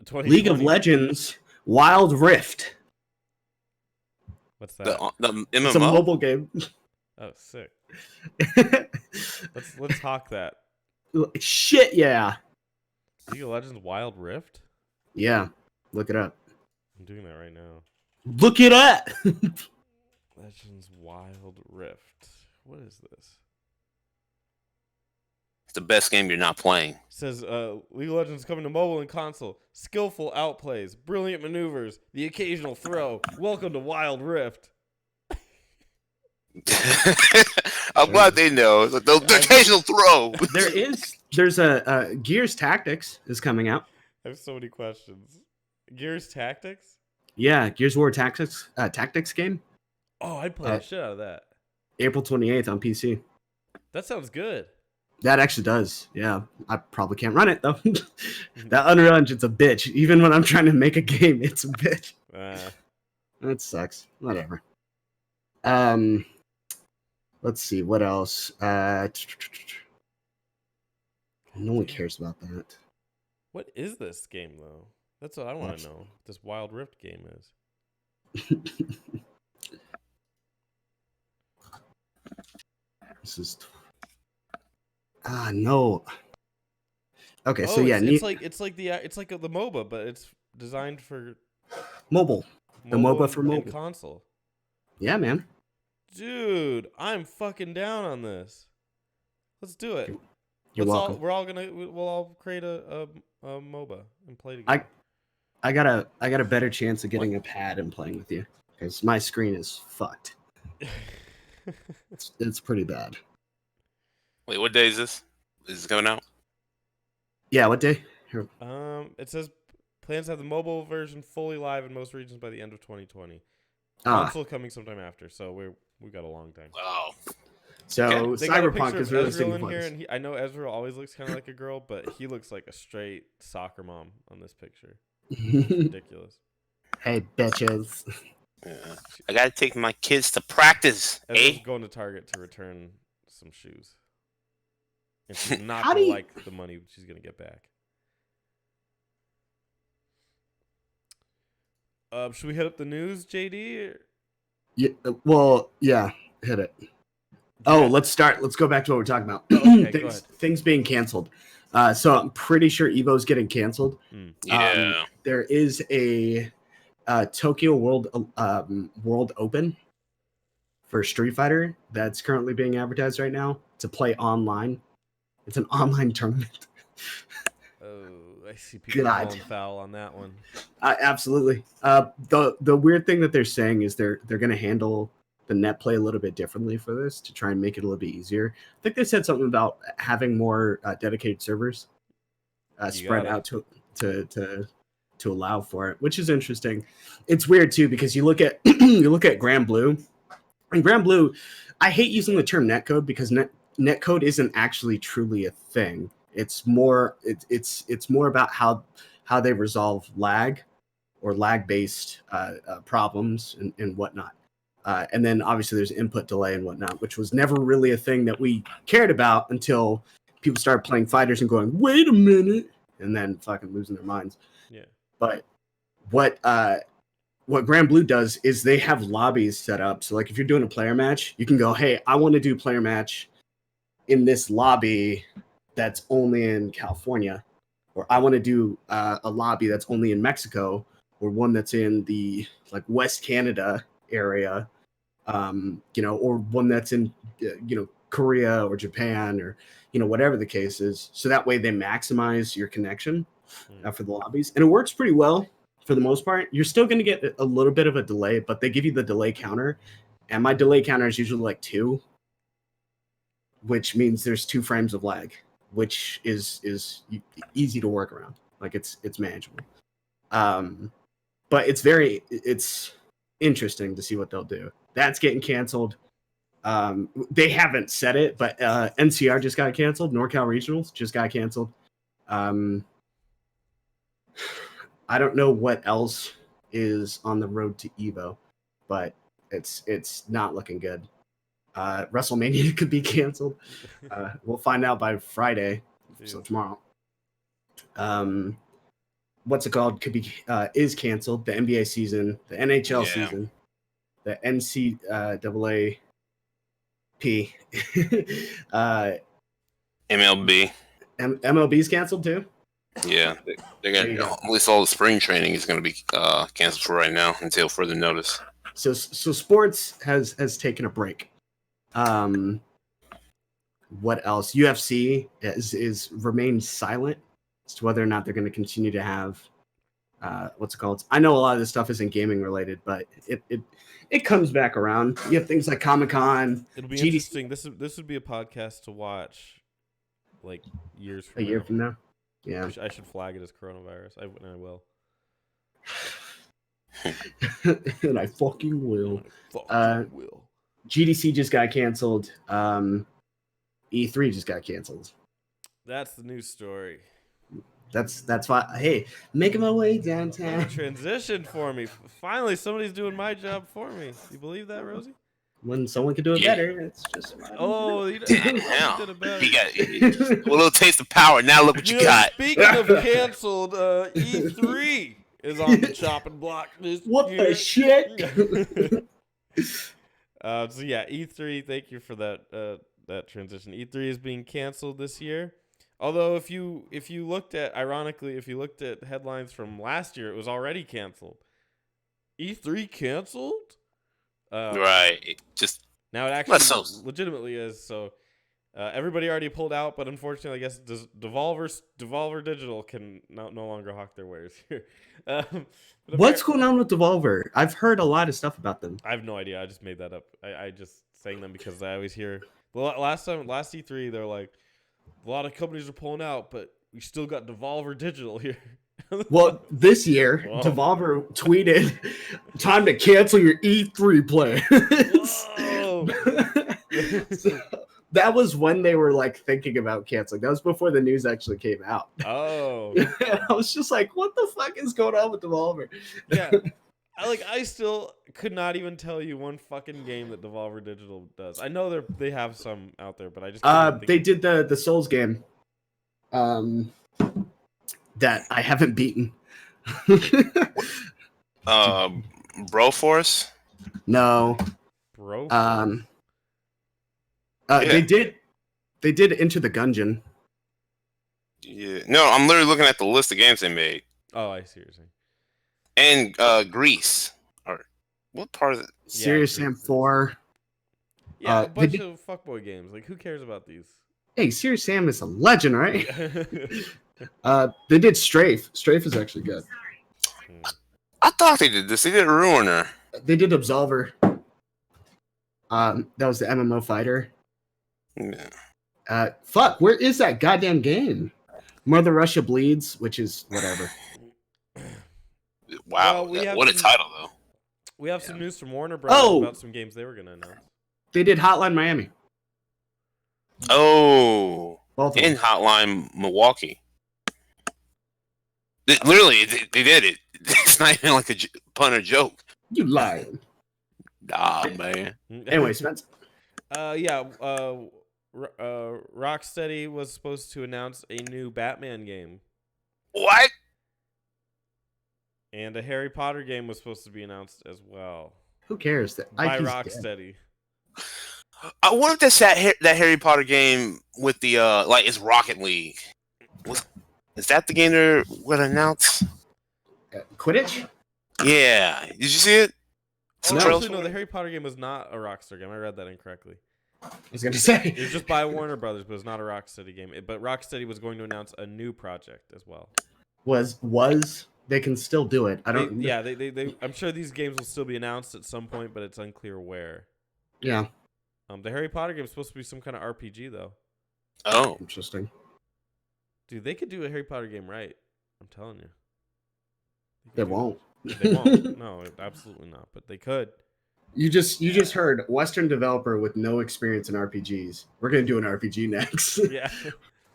2020. League of Legends Wild Rift. What's that? The MMO? It's a mobile game. Oh, sick. Let's hawk that. Shit, yeah. League of Legends Wild Rift? Yeah, look it up. I'm doing that right now. Look it up! Legends Wild Rift. What is this? It's the best game you're not playing. It says League of Legends coming to mobile and console. Skillful outplays, brilliant maneuvers, the occasional throw. Welcome to Wild Rift. I'm glad they know. The occasional throw. There's a Gears Tactics is coming out. I have so many questions. Gears Tactics? Yeah, Gears of War Tactics game. Oh, I'd play the shit out of that. April 28th on PC. That sounds good. That actually does. Yeah, I probably can't run it though. That Unreal Engine's a bitch. Even when I'm trying to make a game, it's a bitch. That sucks. Whatever. Let's see what else. No one cares about that. What is this game though? That's what I want to know. What this Wild Rift game is. This is. No. Okay, so yeah, it's like the MOBA, but it's designed for mobile. The MOBA for mobile and console. Yeah, man. Dude, I'm fucking down on this. Let's do it. You're welcome. We'll all create a MOBA and play together. I got a better chance of getting a pad and playing with you because my screen is fucked. It's pretty bad. Wait, what day is this? Is this coming out? Yeah, what day? Here. It says plans to have the mobile version fully live in most regions by the end of 2020. Console coming sometime after, so we got a long time. Wow. So Cyberpunk is really Ezreal in here, and I know Ezreal always looks kind of like a girl, but he looks like a straight soccer mom on this picture. It's ridiculous. Hey, bitches. Yeah. I gotta take my kids to practice. Ezreal's going to Target to return some shoes, and she's not gonna like the money she's gonna get back. Should we hit up the news, JD? Yeah. Well, yeah. Hit it. Oh, let's go back to what we're talking about. Okay, things being canceled. So I'm pretty sure Evo's getting canceled. Yeah. There is a Tokyo World Open for Street Fighter that's currently being advertised right now to play online. It's an online tournament. I see people falling foul on that one. Absolutely. The weird thing that they're saying is they're going to handle the net play a little bit differently for this to try and make it a little bit easier. I think they said something about having more dedicated servers spread out to allow for it, which is interesting. It's weird too because you look at Grand Blue, and Grand Blue. I hate using the term netcode because netcode isn't actually truly a thing. It's more about how they resolve lag or lag based problems and whatnot. And then obviously there's input delay and whatnot, which was never really a thing that we cared about until people started playing fighters and going, wait a minute, and then fucking losing their minds. Yeah. But what Grand Blue does is they have lobbies set up. So like if you're doing a player match, you can go, hey, I want to do player match in this lobby that's only in California, or I want to do a lobby that's only in Mexico, or one that's in the like West Canada area, or one that's in Korea or Japan or whatever the case is. So that way they maximize your connection for the lobbies, and it works pretty well for the most part. You're still going to get a little bit of a delay, but they give you the delay counter, and my delay counter is usually like 2, which means there's 2 frames of lag, which is easy to work around. Like it's manageable. But it's interesting to see what they'll do. That's getting canceled. They haven't said it, but NCR just got canceled. NorCal Regionals just got canceled. I don't know what else is on the road to Evo, but it's not looking good. WrestleMania could be canceled. We'll find out by Friday, so tomorrow. What's it called? Could be is canceled. The NBA season, the NHL season, the NCAA MLB. MLB's canceled too. Yeah, they got at least all the spring training is going to be canceled for right now until further notice. So sports has taken a break. What else? UFC is remained silent as to whether or not they're going to continue to have what's it called? I know a lot of this stuff isn't gaming related, but it comes back around. You have things like Comic-Con. It'll be interesting. This would be a podcast to watch like years from now. A year from now. Yeah. I should flag it as coronavirus. I will. And I fucking will. Fucking will. GDC just got canceled. E3 just got canceled. That's the news story. That's why. Hey, making my way downtown. Transition for me. Finally, somebody's doing my job for me. You believe that, Rosie? When someone can do it better, it's just. Oh, Damn. did it better. You got a little taste of power. Now look what you got. Speaking of canceled, E3 is on the chopping block this What year. the shit? So yeah, E3. Thank you for that transition. E3 is being canceled this year. Although if you looked at headlines from last year, it was already canceled. E3 canceled? Right. Just now it actually legitimately is. So everybody already pulled out, but unfortunately, I guess Devolver Digital can no longer hawk their wares here. What's going on with Devolver? I've heard a lot of stuff about them. I have no idea. I just made that up. I just saying them because I always hear last E3 they're like a lot of companies are pulling out, but we still got Devolver Digital here. Well, this year, Devolver tweeted, "Time to cancel your E3 plans." So, that was when they were like thinking about canceling. That was before the news actually came out. Oh, I was just like, "What the fuck is going on with Devolver?" Yeah, I still could not even tell you one fucking game that Devolver Digital does. I know they have some out there, but I just they did the Souls game. That I haven't beaten. Broforce? No. Bro. They did Into the Gungeon. Yeah. No, I'm literally looking at the list of games they made. Oh, I see what you're saying. And Grease. Or what part of it? Serious Sam 4. Yeah, a bunch of fuckboy games. Like, who cares about these? Hey, Serious Sam is a legend, right? They did Strafe. Strafe is actually good. I thought they did this. They did Ruiner. They did Absolver. That was the MMO fighter. Yeah. Fuck, where is that goddamn game? Mother Russia Bleeds, which is whatever. Wow, well, what a title, though. We have some news from Warner Brothers about some games they were going to announce. They did Hotline Miami. Oh, both in Hotline Milwaukee. Literally, they did it. It's not even like a pun or joke. You lying. Nah, man. Anyway, Spence. Rocksteady was supposed to announce a new Batman game. What? And a Harry Potter game was supposed to be announced as well. Who cares? By Rocksteady. I wonder if that's that Harry Potter game with the it's Rocket League. Is that the game they're going to announce? Quidditch? Yeah. Did you see it? No, the Harry Potter game was not a Rockstar game. I read that incorrectly. I was going to say. It was just by Warner Brothers, but it's not a Rocksteady game. But Rocksteady was going to announce a new project as well. Was they can still do it. I don't. They I'm sure these games will still be announced at some point, but it's unclear where. Yeah. The Harry Potter game is supposed to be some kind of RPG though. Oh, interesting. Dude, they could do a Harry Potter game right. I'm telling you. They won't. They won't. No, absolutely not. But they could. You just heard Western developer with no experience in RPGs. We're gonna do an RPG next. Yeah.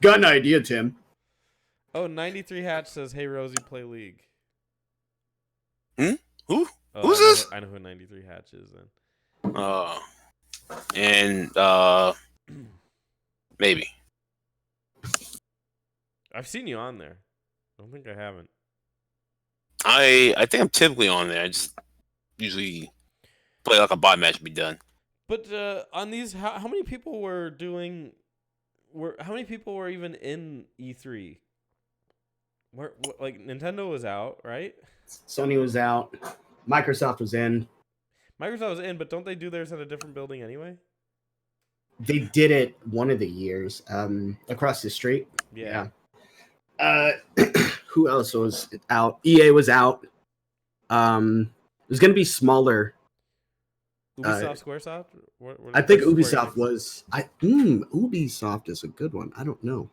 Got an idea, Tim. Oh, 93 Hatch says, "Hey Rosie, play League." Who? Who's this? I know who 93 Hatch is then. Maybe. I've seen you on there. I don't think I haven't. I think I'm typically on there. I just usually play like a bot match and be done. But on these, how many people were doing? How many people were even in E3? Like Nintendo was out, right? Sony was out. Microsoft was in. Microsoft was in, but don't they do theirs in a different building anyway? They did it one of the years, across the street. Yeah. Who else was out? EA was out. It was going to be smaller. Ubisoft, Squaresoft? I think Ubisoft was. Ubisoft is a good one. I don't know.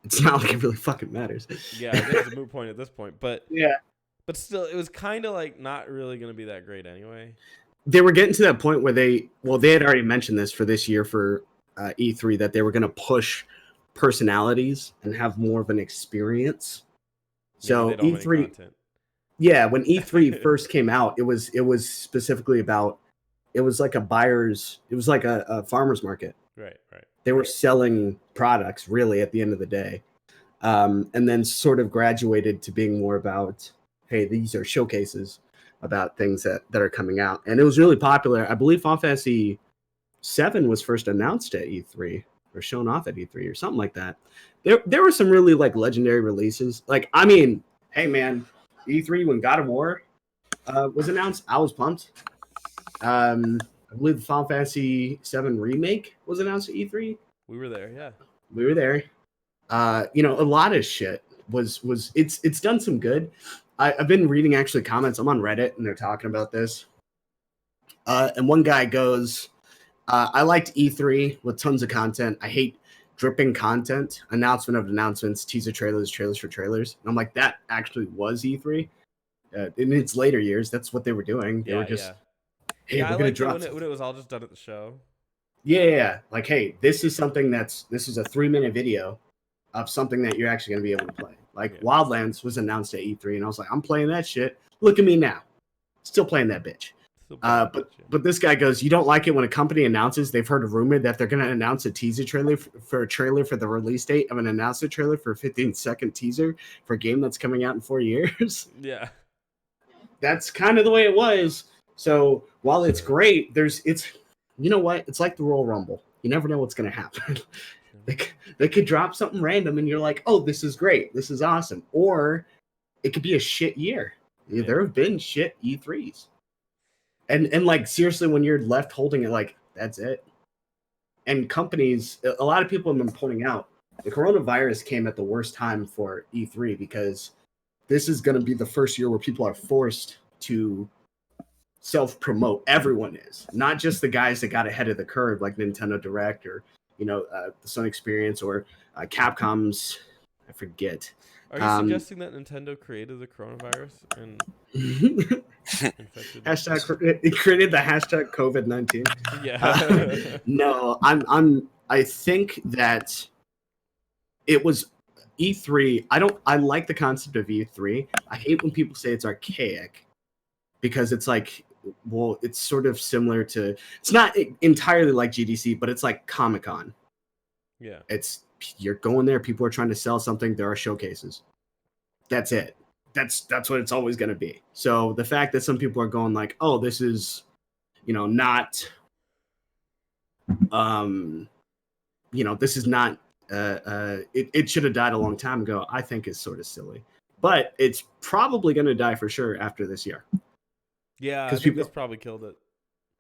it's not like it really fucking matters. Yeah, I guess it's a moot point at this point. But yeah, but still, it was kind of like not really going to be that great anyway. they were getting to that point where they had already mentioned this for this year for E3 that they were going to push personalities and have more of an experience. So E3, yeah, when E3 first came out, it was specifically about, it was like a farmer's market. Right. They were selling products really at the end of the day. And then sort of graduated to being more about, hey, these are showcases about things that are coming out. And it was really popular. I believe Final Fantasy 7 was first announced at E3 or shown off at E3 or something like that. There were some really like legendary releases. Like, I mean, hey man, E3 when God of War was announced, I was pumped. I believe the Final Fantasy 7 remake was announced at E3. We were there, yeah. We were there. A lot of shit was it's done some good. I've been reading actually comments. I'm on Reddit and they're talking about this. And one guy goes, I liked E3 with tons of content. I hate dripping content, announcement of announcements, teaser trailers for trailers. And I'm like, that actually was E3. In its later years, that's what they were doing. They were just, hey, we're gonna drop when it was all just done at the show. Yeah. Like, hey, this is a 3-minute video of something that you're actually going to be able to play. Like Wildlands was announced at E3 and I was like, I'm playing that shit. Look at me now. Still playing that bitch. But this guy goes, you don't like it when a company announces they've heard a rumor that they're going to announce a teaser trailer for the release date of an announcement trailer for a 15-second teaser for a game that's coming out in 4 years. Yeah. That's kind of the way it was. So while it's great, you know what? It's like the Royal Rumble. You never know what's going to happen. They could drop something random and you're like, oh, this is great. This is awesome. Or it could be a shit year. Yeah. There have been shit E3s. And like, seriously, when you're left holding it, like, that's it. And companies, a lot of people have been pointing out, the coronavirus came at the worst time for E3 because this is going to be the first year where people are forced to self-promote. Everyone is. Not just the guys that got ahead of the curve, like Nintendo Direct or the Sony Experience or Capcom's, I forget. Are you suggesting that Nintendo created the coronavirus and it created the hashtag COVID-19? Yeah. No, I think that it was E3. I like the concept of E3. I hate when people say it's archaic because it's like, well, it's sort of similar to, it's not entirely like GDC, but it's like Comic-Con. Yeah. You're going there, people are trying to sell something, there are showcases. That's it. That's what it's always going to be. So the fact that some people are going like, oh, this is, not, this is not, it should have died a long time ago, I think is sort of silly. But it's probably going to die for sure after this year. Yeah, because people probably killed it.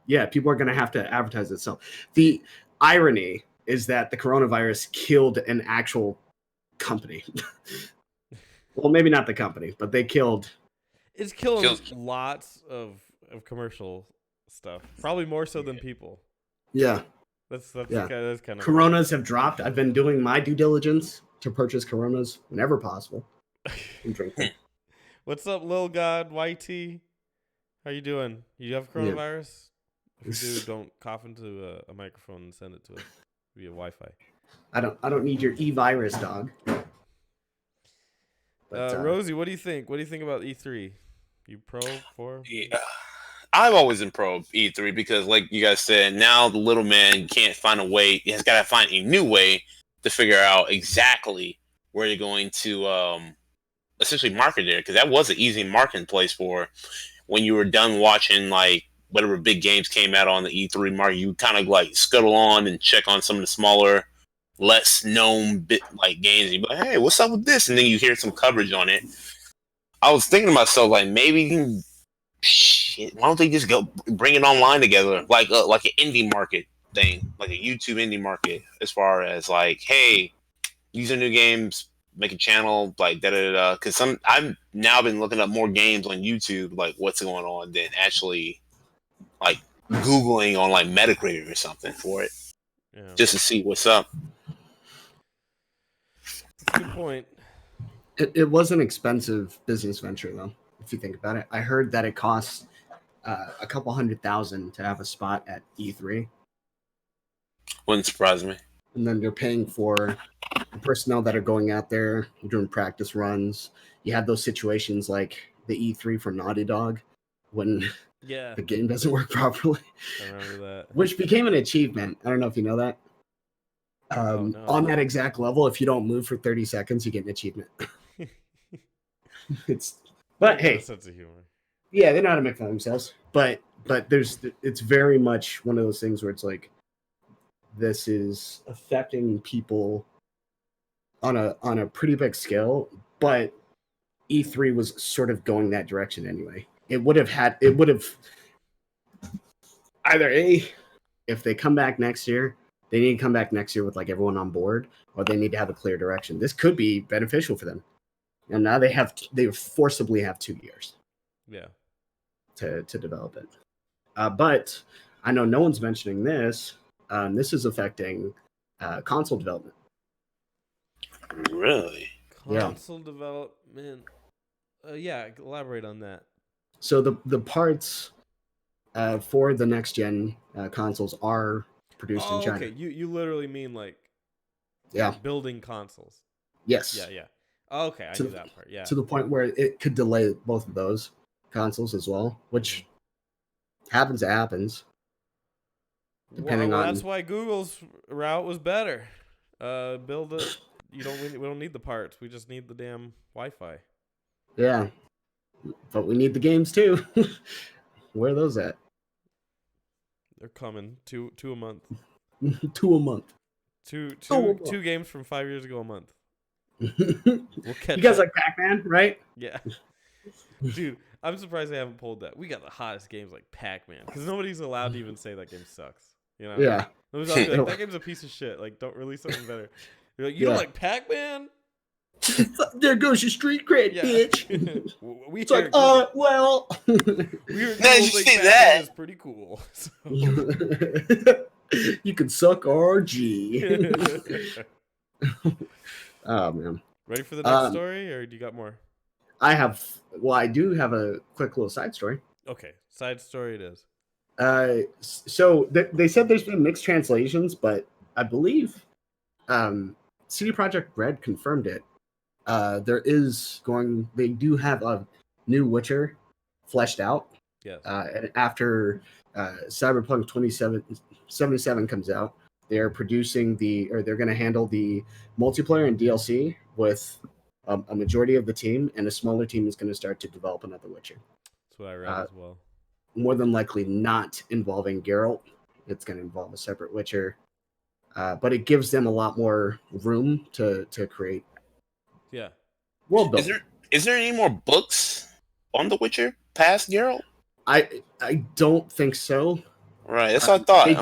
Yeah, people are going to have to advertise itself. The irony is that the coronavirus killed an actual company. Well, maybe not the company, but they killed. It's killing lots of commercial stuff. Probably more so than people. Yeah. That's kind of. Coronas have dropped. I've been doing my due diligence to purchase Coronas whenever possible. I'm drinking. What's up, Lil God YT? How you doing? You have coronavirus? Yeah. If you do, don't cough into a microphone and send it to us via Wi-Fi. I don't need your e-virus, dog. But, Rosie, what do you think? What do you think about E3? You pro for? Yeah. I've always been pro E3 because, like you guys said, now the little man can't find a way. He has got to find a new way to figure out exactly where they're going to essentially market there, because that was an easy marketing place for when you were done watching like whatever big games came out on the E3 market. You kind of like scuttle on and check on some of the smaller, less known games. And you be like, hey, what's up with this? And then you hear some coverage on it. I was thinking to myself, like, maybe shit, why don't they just go bring it online together, like an indie market thing, like a YouTube indie market, as far as like, hey, these are new games, make a channel, like da da da. Because I've now been looking up more games on YouTube, like what's going on, than actually like Googling on like Metacritic or something for it, just to see what's up. good point. It was an expensive business venture, though, if you think about it. I heard that it costs a couple $100,000 to have a spot at E3. Wouldn't surprise me. And then you're paying for the personnel that are going out there doing practice runs. You have those situations like the E3 for Naughty Dog when the game doesn't work properly. I remember that. Which became an achievement. I don't know if you know that. No. On that exact level, if you don't move for 30 seconds, you get an achievement. But hey, sense of humor. Yeah, they know how to make fun of themselves. But it's very much one of those things where it's like, this is affecting people on a pretty big scale, but E3 was sort of going that direction anyway. It would have either if they come back next year, they need to come back next year with like everyone on board, or they need to have a clear direction. This could be beneficial for them. And now they forcibly have 2 years. Yeah. To develop it. But I know no one's mentioning this. This is affecting console development. Really? Console development. Yeah, elaborate on that. So the parts for the next gen consoles are produced in China. Okay, you literally mean like building consoles. Yes. Yeah. Okay, I knew that part. Yeah. To the point where it could delay both of those consoles as well, which happens. Depending on that's why Google's route was better. Build it. We don't need the parts. We just need the damn Wi-Fi. Yeah, but we need the games too. Where are those at? They're coming. Two a month. 2 a month. Two games from 5 years ago a month. We'll catch. You guys like Pac-Man, right? Yeah. Dude, I'm surprised they haven't pulled that. We got the hottest games like Pac-Man, because nobody's allowed to even say that game sucks. You know? Yeah. Like, that game's a piece of shit. Like, don't release something better. You're like, you don't like Pac-Man? There goes your street cred, bitch. It's like, well. We were told you say that. Is pretty cool. So. You can suck RG. Oh, man. Ready for the next story, or do you got more? I do have a quick little side story. Okay, side story it is. So they said there's been mixed translations, but I believe CD Projekt Red confirmed it. They do have a new Witcher fleshed out. Yes. And after Cyberpunk 2077 comes out, they're producing they're going to handle the multiplayer and DLC with a majority of the team, and a smaller team is going to start to develop another Witcher. That's what I read as well. More than likely not involving Geralt. It's going to involve a separate Witcher. But it gives them a lot more room to create. Yeah. World building. Is there any more books on The Witcher past Geralt? I don't think so. Right, that's what I thought. I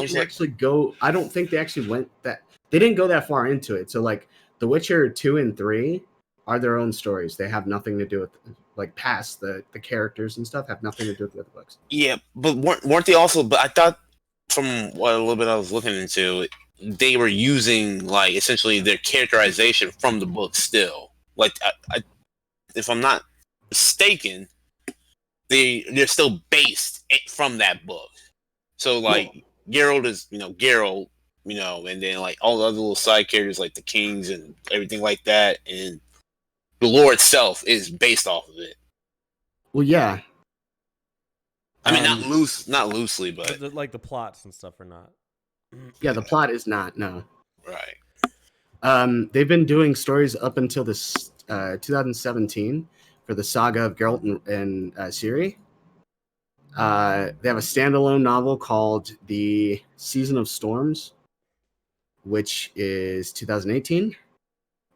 don't think they actually went that. They didn't go that far into it. So like The Witcher 2 and 3 are their own stories. They have nothing to do with past the characters and stuff have nothing to do with the books. Yeah, but weren't they also? But I thought from what a little bit I was looking into, they were using like essentially their characterization from the book still. Like, if I'm not mistaken, they're still based from that book. So like Geralt is Geralt, and then like all the other little side characters like the kings and everything like that, and the lore itself is based off of it. Well, yeah. I mean, not loosely, but like the plots and stuff are not. Yeah, the plot is not. No. Right. They've been doing stories up until this 2017 for the saga of Geralt and Ciri. They have a standalone novel called The Season of Storms, which is 2018.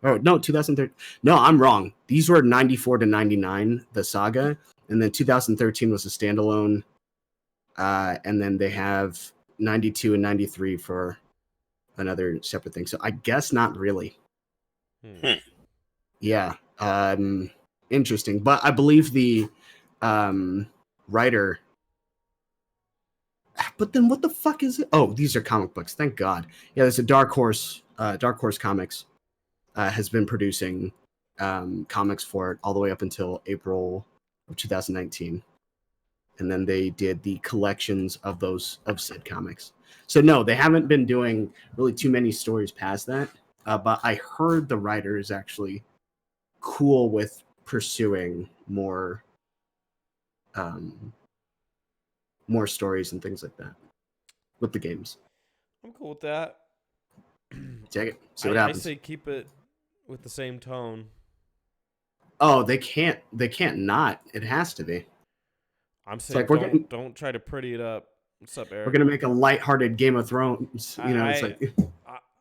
Oh, no, 2013. No, I'm wrong. These were 94 to 99, the saga. And then 2013 was a standalone. And then they have 92 and 93 for another separate thing. So I guess not really. Yeah. Interesting. But I believe the writer... But then what the fuck is it? Oh, these are comic books. Thank God. Yeah, there's a Dark Horse Comics. has been producing comics for it all the way up until April of 2019. And then they did the collections of said comics. So no, they haven't been doing really too many stories past that. But I heard the writer is actually cool with pursuing more stories and things like that with the games. I'm cool with that. Check it. See what happens. I say keep it with the same tone. Oh, they can't not. It has to be. I'm saying don't try to pretty it up. What's up, Eric? We're gonna make a lighthearted Game of Thrones. It's like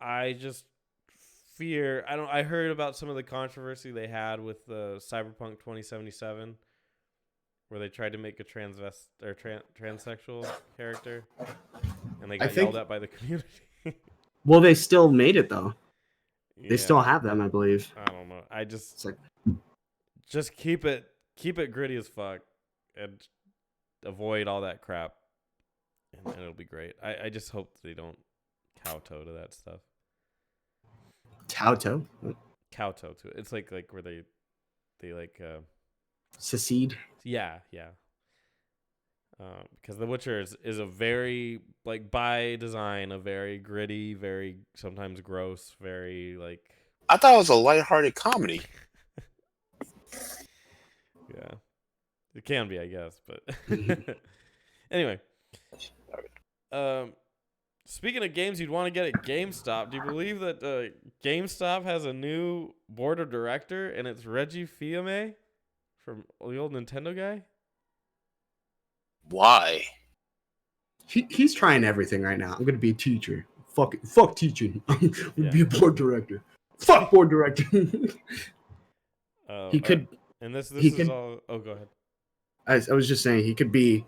I just fear. I heard about some of the controversy they had with the Cyberpunk 2077, where they tried to make a transsexual character, and they got yelled at by the community. Well, they still made it though. Yeah. They still have them, I believe. I don't know. Just keep it gritty as fuck, and avoid all that crap, and it'll be great. I just hope they don't kowtow to that stuff. Kowtow to it. It's like where they secede. Yeah. Because The Witcher is a very, like, by design, a very gritty, very sometimes gross, very, like... I thought it was a lighthearted comedy. Yeah. It can be, I guess, but... Anyway. Speaking of games you'd want to get at GameStop, do you believe that GameStop has a new board of director, and it's Reggie Fils-Aimé from the old Nintendo guy? Why? He's trying everything right now. I'm gonna be a teacher. Fuck teaching. I'm gonna be a board director. Fuck board director. He could. And this is all. Oh, go ahead. I was just saying he could be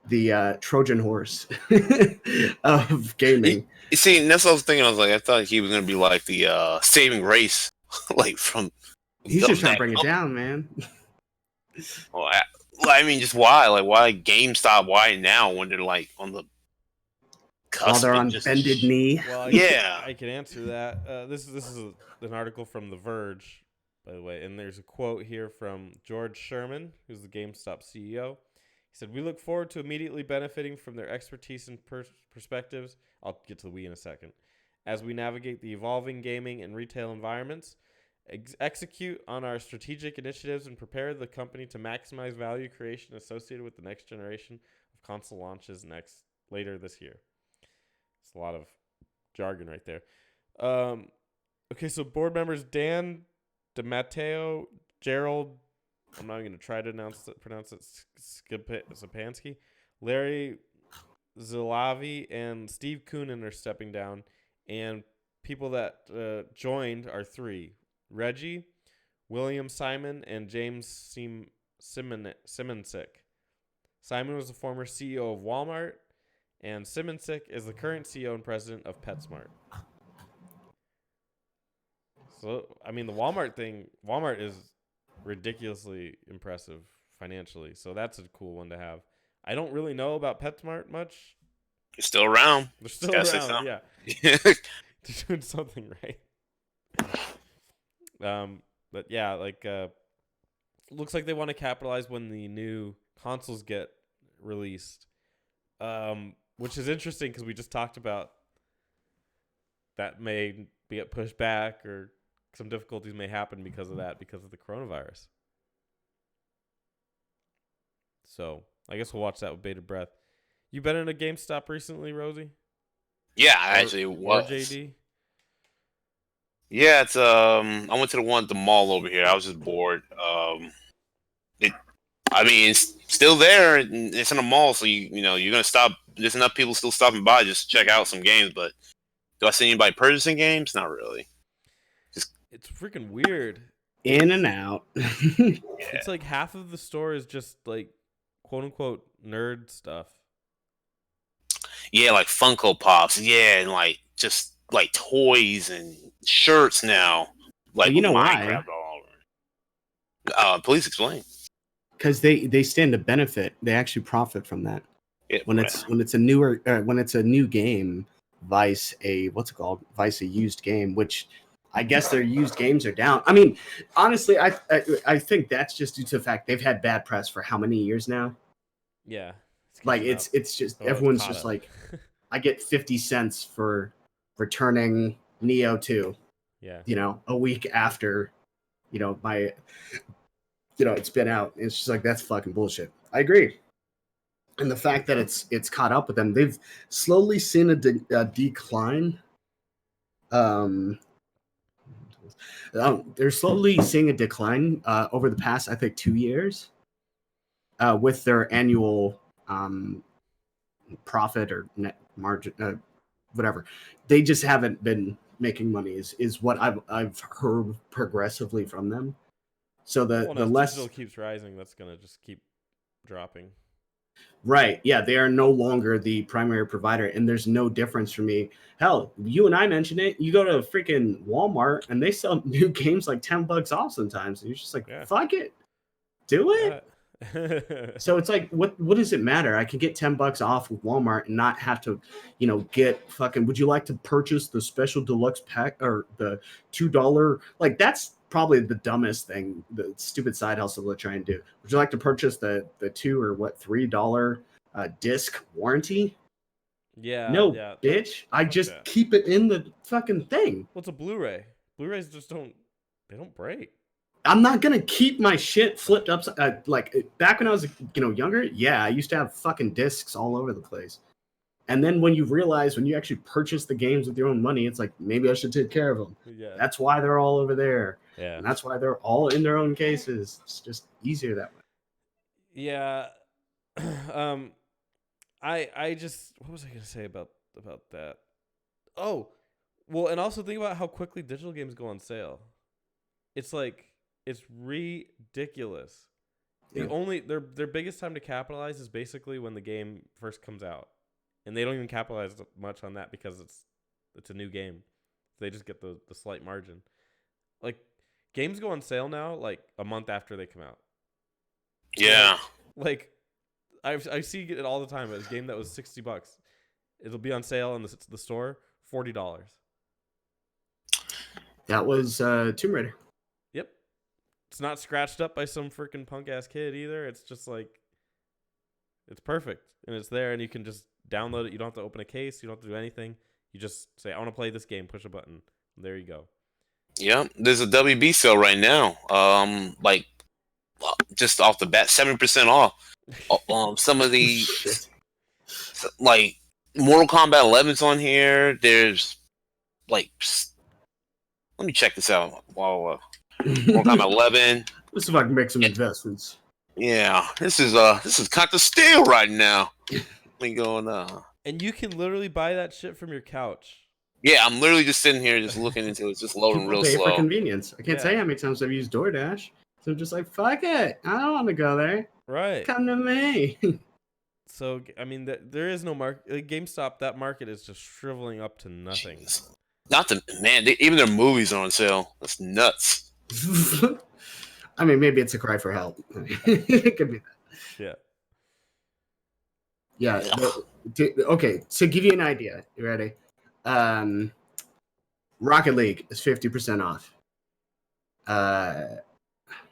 the Trojan horse of gaming. You see, that's what I was thinking. I thought he was gonna be like the saving grace, like from. He's just trying to bring it down, man. Well, I mean, just why? Like, why GameStop? Why now when they're like on the cusp? While they're on bended knee. Well, yeah, I can answer that. This is an article from The Verge, by the way, and there's a quote here from George Sherman, who's the GameStop CEO. He said, "We look forward to immediately benefiting from their expertise and perspectives." I'll get to the we in a second. As we navigate the evolving gaming and retail environments, execute on our strategic initiatives, and prepare the company to maximize value creation associated with the next generation of console launches later this year. It's a lot of jargon right there. Okay, so board members Dan DeMatteo, Gerald, I'm not even going to try to pronounce it, Sapansky, Larry Zilavi, and Steve Koonin are stepping down, and people that joined are three: Reggie, William Simon, and James Simonsick. Simon was the former CEO of Walmart, and Simonsick is the current CEO and president of PetSmart. So, I mean, the Walmart is ridiculously impressive financially, so that's a cool one to have. I don't really know about PetSmart much. They're still around. They're still around, yeah. They're doing something right. But yeah, like looks like they want to capitalize when the new consoles get released, which is interesting because we just talked about that may get pushed back, or some difficulties may happen because of that, because of the coronavirus. So I guess we'll watch that with bated breath. You been in a GameStop recently, Rosie? Yeah, I actually was. Or JD? Yeah, it's I went to the one at the mall over here. I was just bored. It's still there. It's in a mall, so you're gonna stop. There's enough people still stopping by just to check out some games. But do I see anybody purchasing games? Not really. It's freaking weird. In and out. Yeah. It's like half of the store is just like quote unquote nerd stuff. Yeah, like Funko Pops. Yeah, and like just like toys and shirts now. Like, you know why? Please explain. Because they stand to benefit. They actually profit from that. Yeah, when it's a new game, Vice a used game, which I guess their used games are down. I mean, honestly, I think that's just due to the fact they've had bad press for how many years now. Yeah, Like it's just everyone's just like, I get 50 cents for returning Neo 2. Yeah, A week after, my, it's been out. It's just like, that's fucking bullshit. I agree. And the fact that it's caught up with them, they've slowly seen a decline. They're slowly seeing a decline over the past, I think, 2 years with their annual profit or net margin, whatever. They just haven't been making money. Is what I've heard progressively from them. So the less digital keeps rising, that's gonna just keep dropping. Right. Yeah, they are no longer the primary provider, and there's no difference for me. Hell, you and I mentioned it. You go to freaking Walmart, and they sell new games like $10 off sometimes. And you're just like, fuck it, do it. So it's like, what does it matter? I can get $10 off with Walmart and not have to, get fucking. Would you like to purchase the special deluxe pack or the $2? Like that's probably the dumbest thing, the stupid side hustle they're trying to do. Would you like to purchase the $2 or $3 disc warranty? Yeah. No, bitch. I just keep it in the fucking thing. Well, it's a Blu-ray. Blu-rays just don't break. I'm not gonna keep my shit flipped upside. Like back when I was younger, yeah, I used to have fucking discs all over the place. And then when you realize, when you actually purchase the games with your own money, it's like, maybe I should take care of them. Yeah. That's why they're all over there. Yeah. And that's why they're all in their own cases. It's just easier that way. Yeah. I just, what was I going to say about that? Oh, well, and also think about how quickly digital games go on sale. It's like, it's ridiculous. Yeah. Their biggest time to capitalize is basically when the game first comes out. And they don't even capitalize much on that because it's a new game. They just get the slight margin. Like, games go on sale now like a month after they come out. Yeah. Like I see it all the time. A game that was $60, it'll be on sale in the store, $40. That was Tomb Raider. Yep. It's not scratched up by some freaking punk ass kid either. It's just like, it's perfect and it's there and you can just download it. You don't have to open a case. You don't have to do anything. You just say, I want to play this game. Push a button. There you go. Yeah, there's a WB sale right now. Like just off the bat, 70% off. Some of the like Mortal Kombat 11's on here. There's like, let me check this out. Wow, Mortal Kombat 11. Let's see if I can make some investments. Yeah, this is kind of steel right now. Me going and you can literally buy that shit from your couch. Yeah, I'm literally just sitting here just looking into it. It's just loading real slow. For convenience. I can't tell you how many times I've used DoorDash. So I'm just like, fuck it. I don't want to go there. Right. Come to me. So, I mean, there is no market. Like, GameStop, that market is just shriveling up to nothing. Jeez. Even their movies are on sale. That's nuts. I mean, maybe it's a cry for help. It could be that. Yeah. Okay, so give you an idea. You ready? Rocket League is 50% off.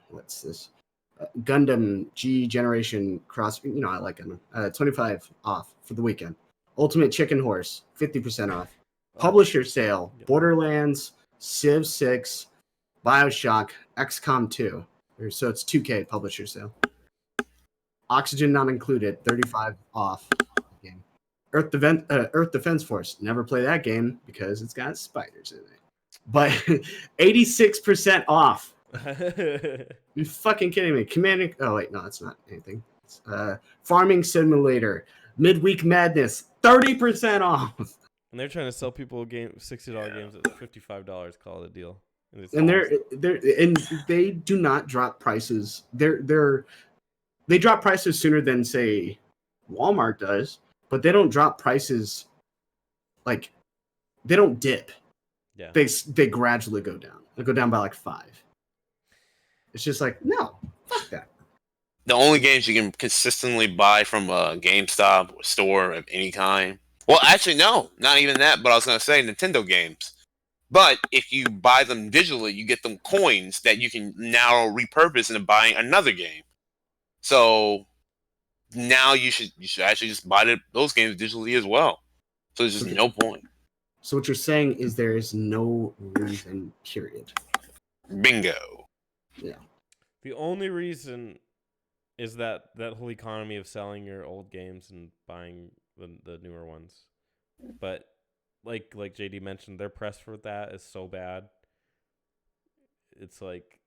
What's this? Gundam G Generation Cross. I like Gundam. 25 off for the weekend. Ultimate Chicken Horse, 50% off. Publisher sale: Borderlands, Civ 6, BioShock, XCOM 2. So it's 2K publisher sale. Oxygen not included, 35 off. Game. Earth Defense Force. Never play that game because it's got spiders in it. But 86% off. You fucking kidding me? Commanding. Oh wait, no, that's not anything. Farming Simulator. Midweek Madness, 30% off. And they're trying to sell people $60 games at $55. Call it a deal. And they do not drop prices. They drop prices sooner than say Walmart does, but they don't drop prices like they don't dip. Yeah. They gradually go down. They go down by like 5. It's just like, no, fuck that. The only games you can consistently buy from a GameStop store of any kind. Well, actually, no, not even that. But I was gonna say Nintendo games. But if you buy them digitally, you get them coins that you can now repurpose into buying another game. So now you should actually just buy those games digitally as well. So there's just no point. So what you're saying is there is no reason, period. Bingo. Yeah. The only reason is that whole economy of selling your old games and buying the newer ones. But like JD mentioned, their press for that is so bad. It's like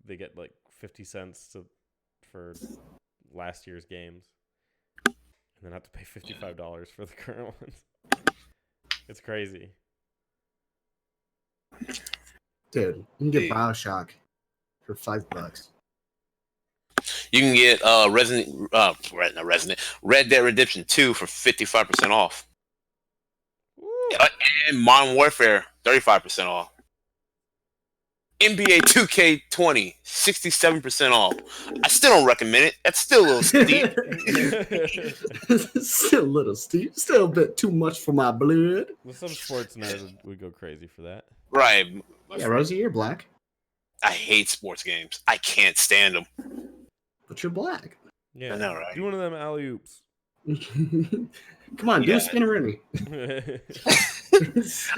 they get like 50 cents for last year's games, and then have to pay $55 for the current ones. It's crazy. Dude, you can get BioShock for $5. You can get Red Dead Redemption 2 for 55% off. And Modern Warfare 35% off. NBA 2K20 67% off. I still don't recommend it. That's still a little steep. Still a little steep. Still a bit too much for my blood. Well, some sports nerds would go crazy for that. Right. Yeah, Rosie, you're black. I hate sports games. I can't stand them. But you're black. Yeah, I know, right? Do one of them alley oops. Come on, do a spinneroonie.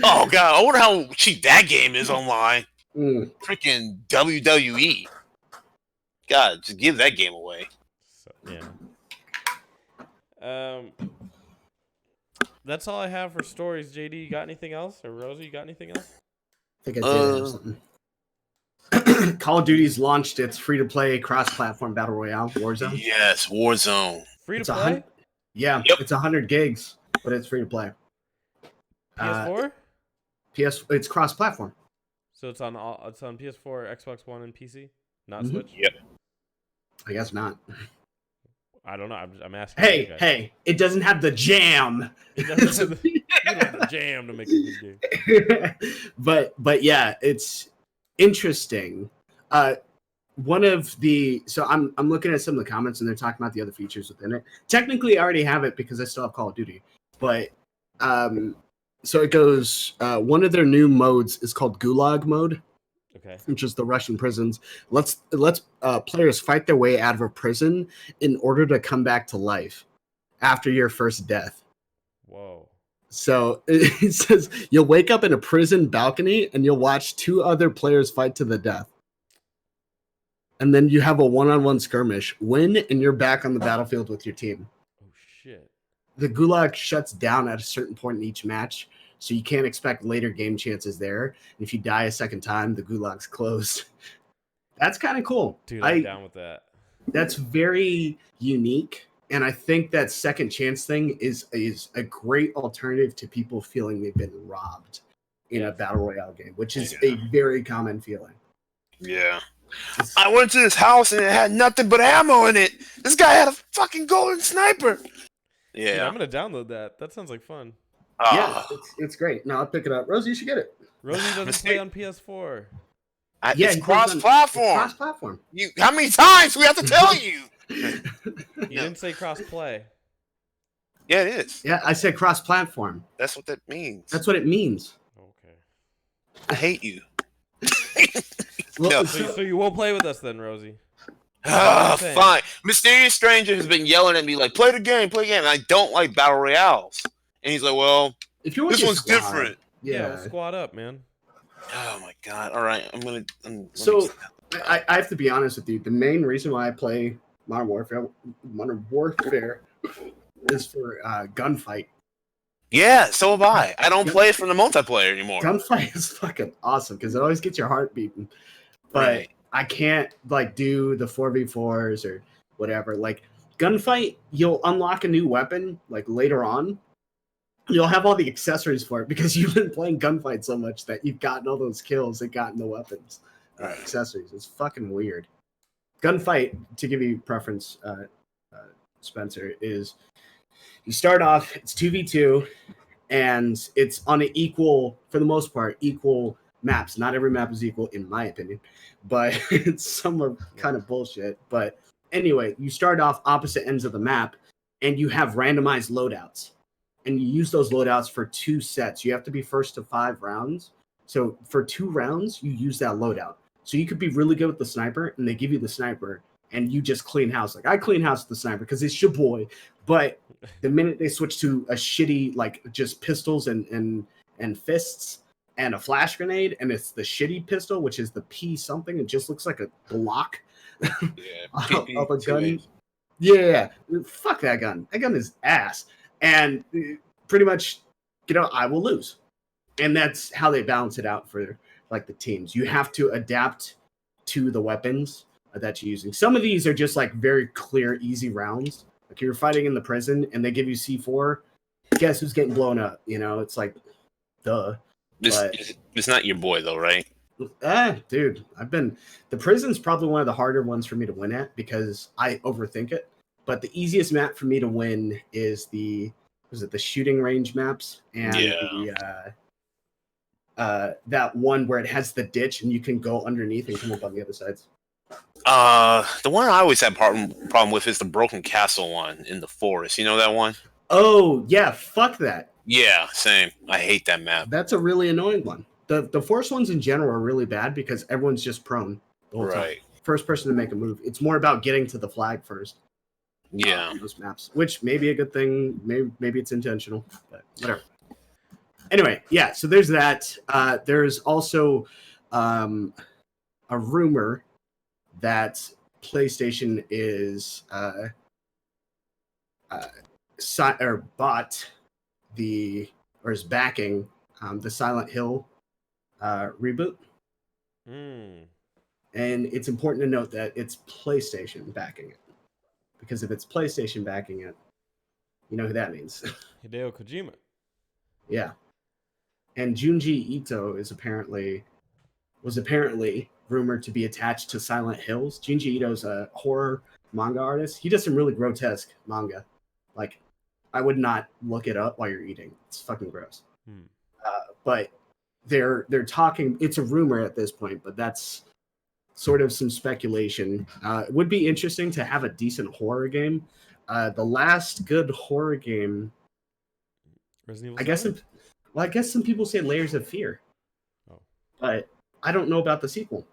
Oh god, I wonder how cheap that game is online. Mm. Freaking WWE. God, just give that game away. So, yeah. That's all I have for stories. JD, you got anything else? Or Rosie, you got anything else? I think I did have something. Call of Duty's launched its free-to-play cross-platform battle royale, Warzone. Yes, Warzone. Free to play? Yeah, Yep. It's 100 gigs, but it's free to play. PS4? It's cross-platform. So it's on PS4, Xbox One, and PC, not Switch. Yep. I guess not. I don't know. I'm asking. Hey! It doesn't have the jam. It doesn't have you don't have the jam to make a good game. but yeah, it's interesting. One of the I'm looking at some of the comments and they're talking about the other features within it. Technically, I already have it because I still have Call of Duty, but so it goes. One of their new modes is called Gulag mode. Okay. Which is the Russian prisons. Let's players fight their way out of a prison in order to come back to life after your first death. Whoa. So it says you'll wake up in a prison balcony and you'll watch two other players fight to the death. And then you have a one-on-one skirmish. Win, and you're back on the battlefield with your team. Oh, shit. The Gulag shuts down at a certain point in each match, so you can't expect later game chances there. And if you die a second time, the Gulag's closed. That's kind of cool. Dude, I'm down with that. That's very unique. And I think that second chance thing is a great alternative to people feeling they've been robbed in a battle royale game, which is a very common feeling. Yeah. I went to this house and it had nothing but ammo in it. This guy had a fucking golden sniper. Yeah. Dude, I'm going to download that. That sounds like fun. Yeah, it's great. No, I'll pick it up. Rosie, you should get it. Rosie doesn't play on PS4. It's cross-platform. Cross-platform. How many times we have to tell you? You didn't say cross-play. Yeah, it is. Yeah, I said cross-platform. That's what that means. That's what it means. Okay. I hate you. Well, No. So you won't play with us then, Rosie? Fine. Mysterious Stranger has been yelling at me like, play the game. And I don't like battle royales. And he's like, well, if you want this one's different. Yeah, we'll squad up, man. Oh my god! All right, I have to be honest with you. The main reason why I play Modern Warfare is for gunfight. Yeah, so have I. I don't play it for the multiplayer anymore. Gunfight is fucking awesome because it always gets your heart beating. But I can't do the 4v4s or whatever. Like gunfight, you'll unlock a new weapon later on. You'll have all the accessories for it because you've been playing gunfight so much that you've gotten all those kills and gotten the weapons accessories. It's fucking weird. Gunfight, to give you preference, Spencer, is you start off, it's 2v2, and it's on an equal, for the most part, equal maps. Not every map is equal, in my opinion, but some are kind of bullshit. But anyway, you start off opposite ends of the map, and you have randomized loadouts. and you use those loadouts for 2 sets. You have to be first to 5 rounds. So for 2 rounds, you use that loadout. So you could be really good with the sniper, and they give you the sniper, and you just clean house. Like I clean house with the sniper because it's your boy. But the minute they switch to a shitty, like just pistols and fists and a flash grenade, and it's the shitty pistol, which is the P something, it just looks like a Glock of a gun. Yeah, fuck that gun. That gun is ass. And pretty much, I will lose. And that's how they balance it out for like the teams. You have to adapt to the weapons that you're using. Some of these are just like very clear, easy rounds. Like you're fighting in the prison and they give you C4. Guess who's getting blown up? It's like, duh. It's not your boy though, right? Dude, the prison's probably one of the harder ones for me to win at because I overthink it. But the easiest map for me to win is the shooting range maps and that one where it has the ditch and you can go underneath and come up on the other sides. The one I always have problem with is the Broken Castle one in the forest. You know that one? Oh yeah, fuck that. Yeah, same. I hate that map. That's a really annoying one. The forest ones in general are really bad because everyone's just prone the whole time. First person to make a move. It's more about getting to the flag first. Yeah, those maps, which may be a good thing. Maybe it's intentional, but whatever. Anyway, yeah. So there's that. There's also a rumor that PlayStation is is backing the Silent Hill reboot. And it's important to note that it's PlayStation backing it. Because if it's PlayStation backing it, you know who that means. Hideo Kojima. Yeah. And Junji Ito was apparently rumored to be attached to Silent Hills. Junji Ito's a horror manga artist. He does some really grotesque manga. Like, I would not look it up while you're eating. It's fucking gross. But they're talking. It's a rumor at this point, but that's sort of some speculation. It would be interesting to have a decent horror game. The last good horror game, Resident Evil 7? I guess some people say Layers of Fear. Oh. But I don't know about the sequel.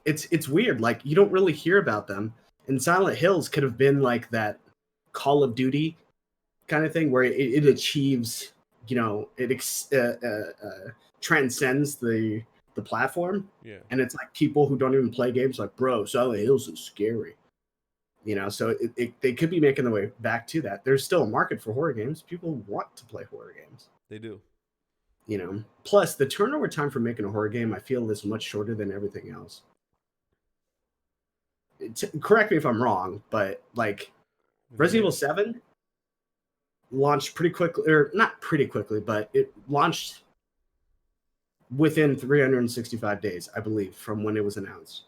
It's weird. Like, you don't really hear about them. And Silent Hills could have been like that Call of Duty kind of thing where it achieves, it transcends the platform. Yeah. And it's like people who don't even play games like, bro, Silent Hills is scary. So they could be making their way back to that. There's still a market for horror games. People want to play horror games. They do. Plus the turnover time for making a horror game, I feel, is much shorter than everything else. Correct me if I'm wrong, but like Resident Evil 7 launched pretty quickly, or not pretty quickly, but it launched within 365 days, I believe, from when it was announced.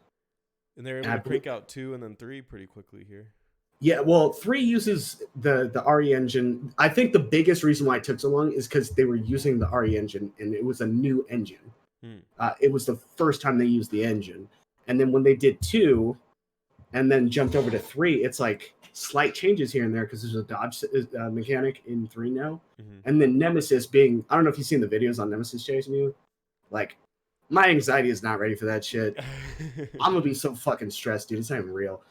And they're able to crank out 2 and then 3 pretty quickly here. Yeah, well, 3 uses the RE engine. I think the biggest reason why it took so long is because they were using the RE engine, and it was a new engine. It was the first time they used the engine. And then when they did 2 and then jumped over to 3, it's like slight changes here and there because there's a dodge mechanic in 3 now. And then Nemesis being, I don't know if you've seen the videos on Nemesis chasing you. Like, my anxiety is not ready for that shit. I'm gonna be so fucking stressed, dude. It's not even real.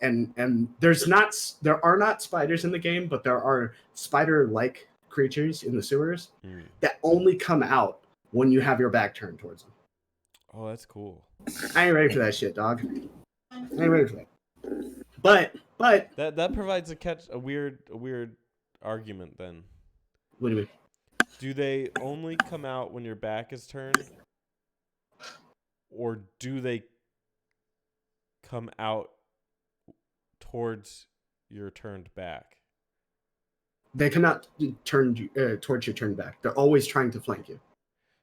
And there are not spiders in the game, but there are spider-like creatures in the sewers that only come out when you have your back turned towards them. Oh, that's cool. I ain't ready for that shit, dog. I ain't ready for that. But that provides a weird argument then. What do you mean? Do they only come out when your back is turned? Or do they come out towards your turned back? They come out towards your turned back. They're always trying to flank you.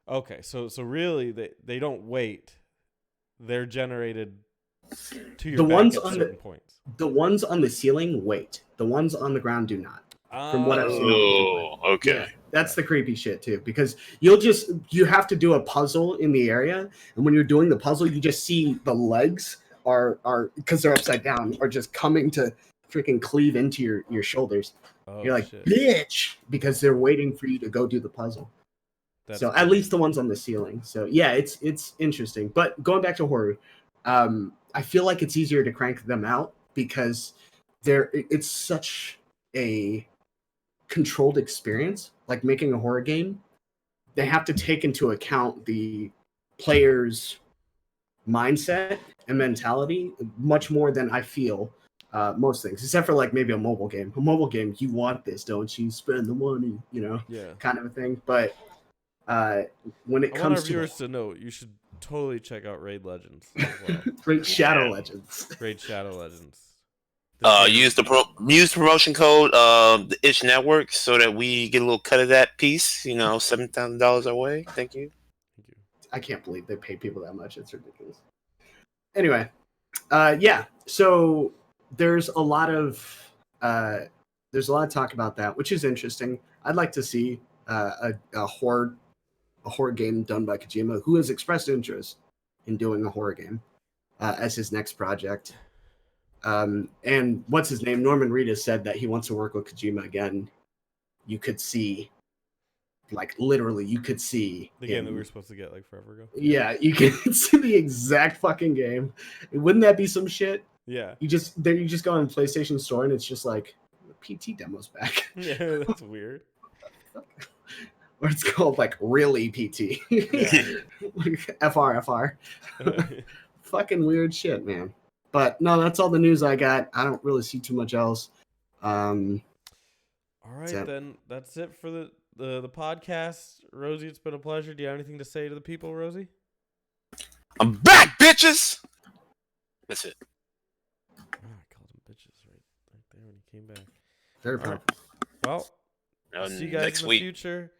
Okay, so really they don't wait. They're generated to your back at certain points. The ones on the ceiling wait. The ones on the ground do not. From what I've seen. Oh, okay. Yeah, that's the creepy shit too, because you have to do a puzzle in the area, and when you're doing the puzzle, you just see the legs are because they're upside down, are just coming to freaking cleave into your shoulders. Oh, You're like, shit. bitch, because they're waiting for you to go do the puzzle. That's so cool. at least the ones on the ceiling. So yeah, it's interesting. But going back to horror, I feel like it's easier to crank them out because it's such a controlled experience. Like making a horror game, they have to take into account the player's mindset and mentality much more than I feel most things, except for like maybe a mobile game. A mobile game, you want this, don't you? Spend the money, Yeah. kind of a thing. But when it I want our comes to viewers to know you should totally check out Raid Legends as well. Great Shadow Legends. Raid Shadow Legends. Use the promotion code the Itch Network so that we get a little cut of that piece. $7,000 our way. Thank you. I can't believe they pay people that much. It's ridiculous. Anyway, yeah. So there's a lot of talk about that, which is interesting. I'd like to see a horror game done by Kojima, who has expressed interest in doing a horror game as his next project. And what's his name? Norman Reedus said that he wants to work with Kojima again. You could see, like literally, you could see the game that we were supposed to get like forever ago. Yeah, you can see the exact fucking game. Wouldn't that be some shit? Yeah. You just go on the PlayStation Store and it's just like the PT demo's back. Yeah, that's weird. Or it's called like really PT. Yeah. Like FR. Fucking weird shit, man. But no, that's all the news I got. I don't really see too much else. All right, then that's it for the podcast. Rosie, it's been a pleasure. Do you have anything to say to the people, Rosie? I'm back, bitches. That's it. Oh, I called them bitches right there when he came back. Very proud. Well, see you guys next in the week. Future.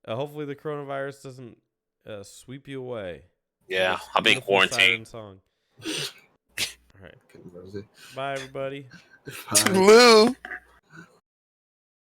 Hopefully the coronavirus doesn't sweep you away. Yeah, I'll be in quarantine. Song. All right. Bye, everybody. Bye. Blue.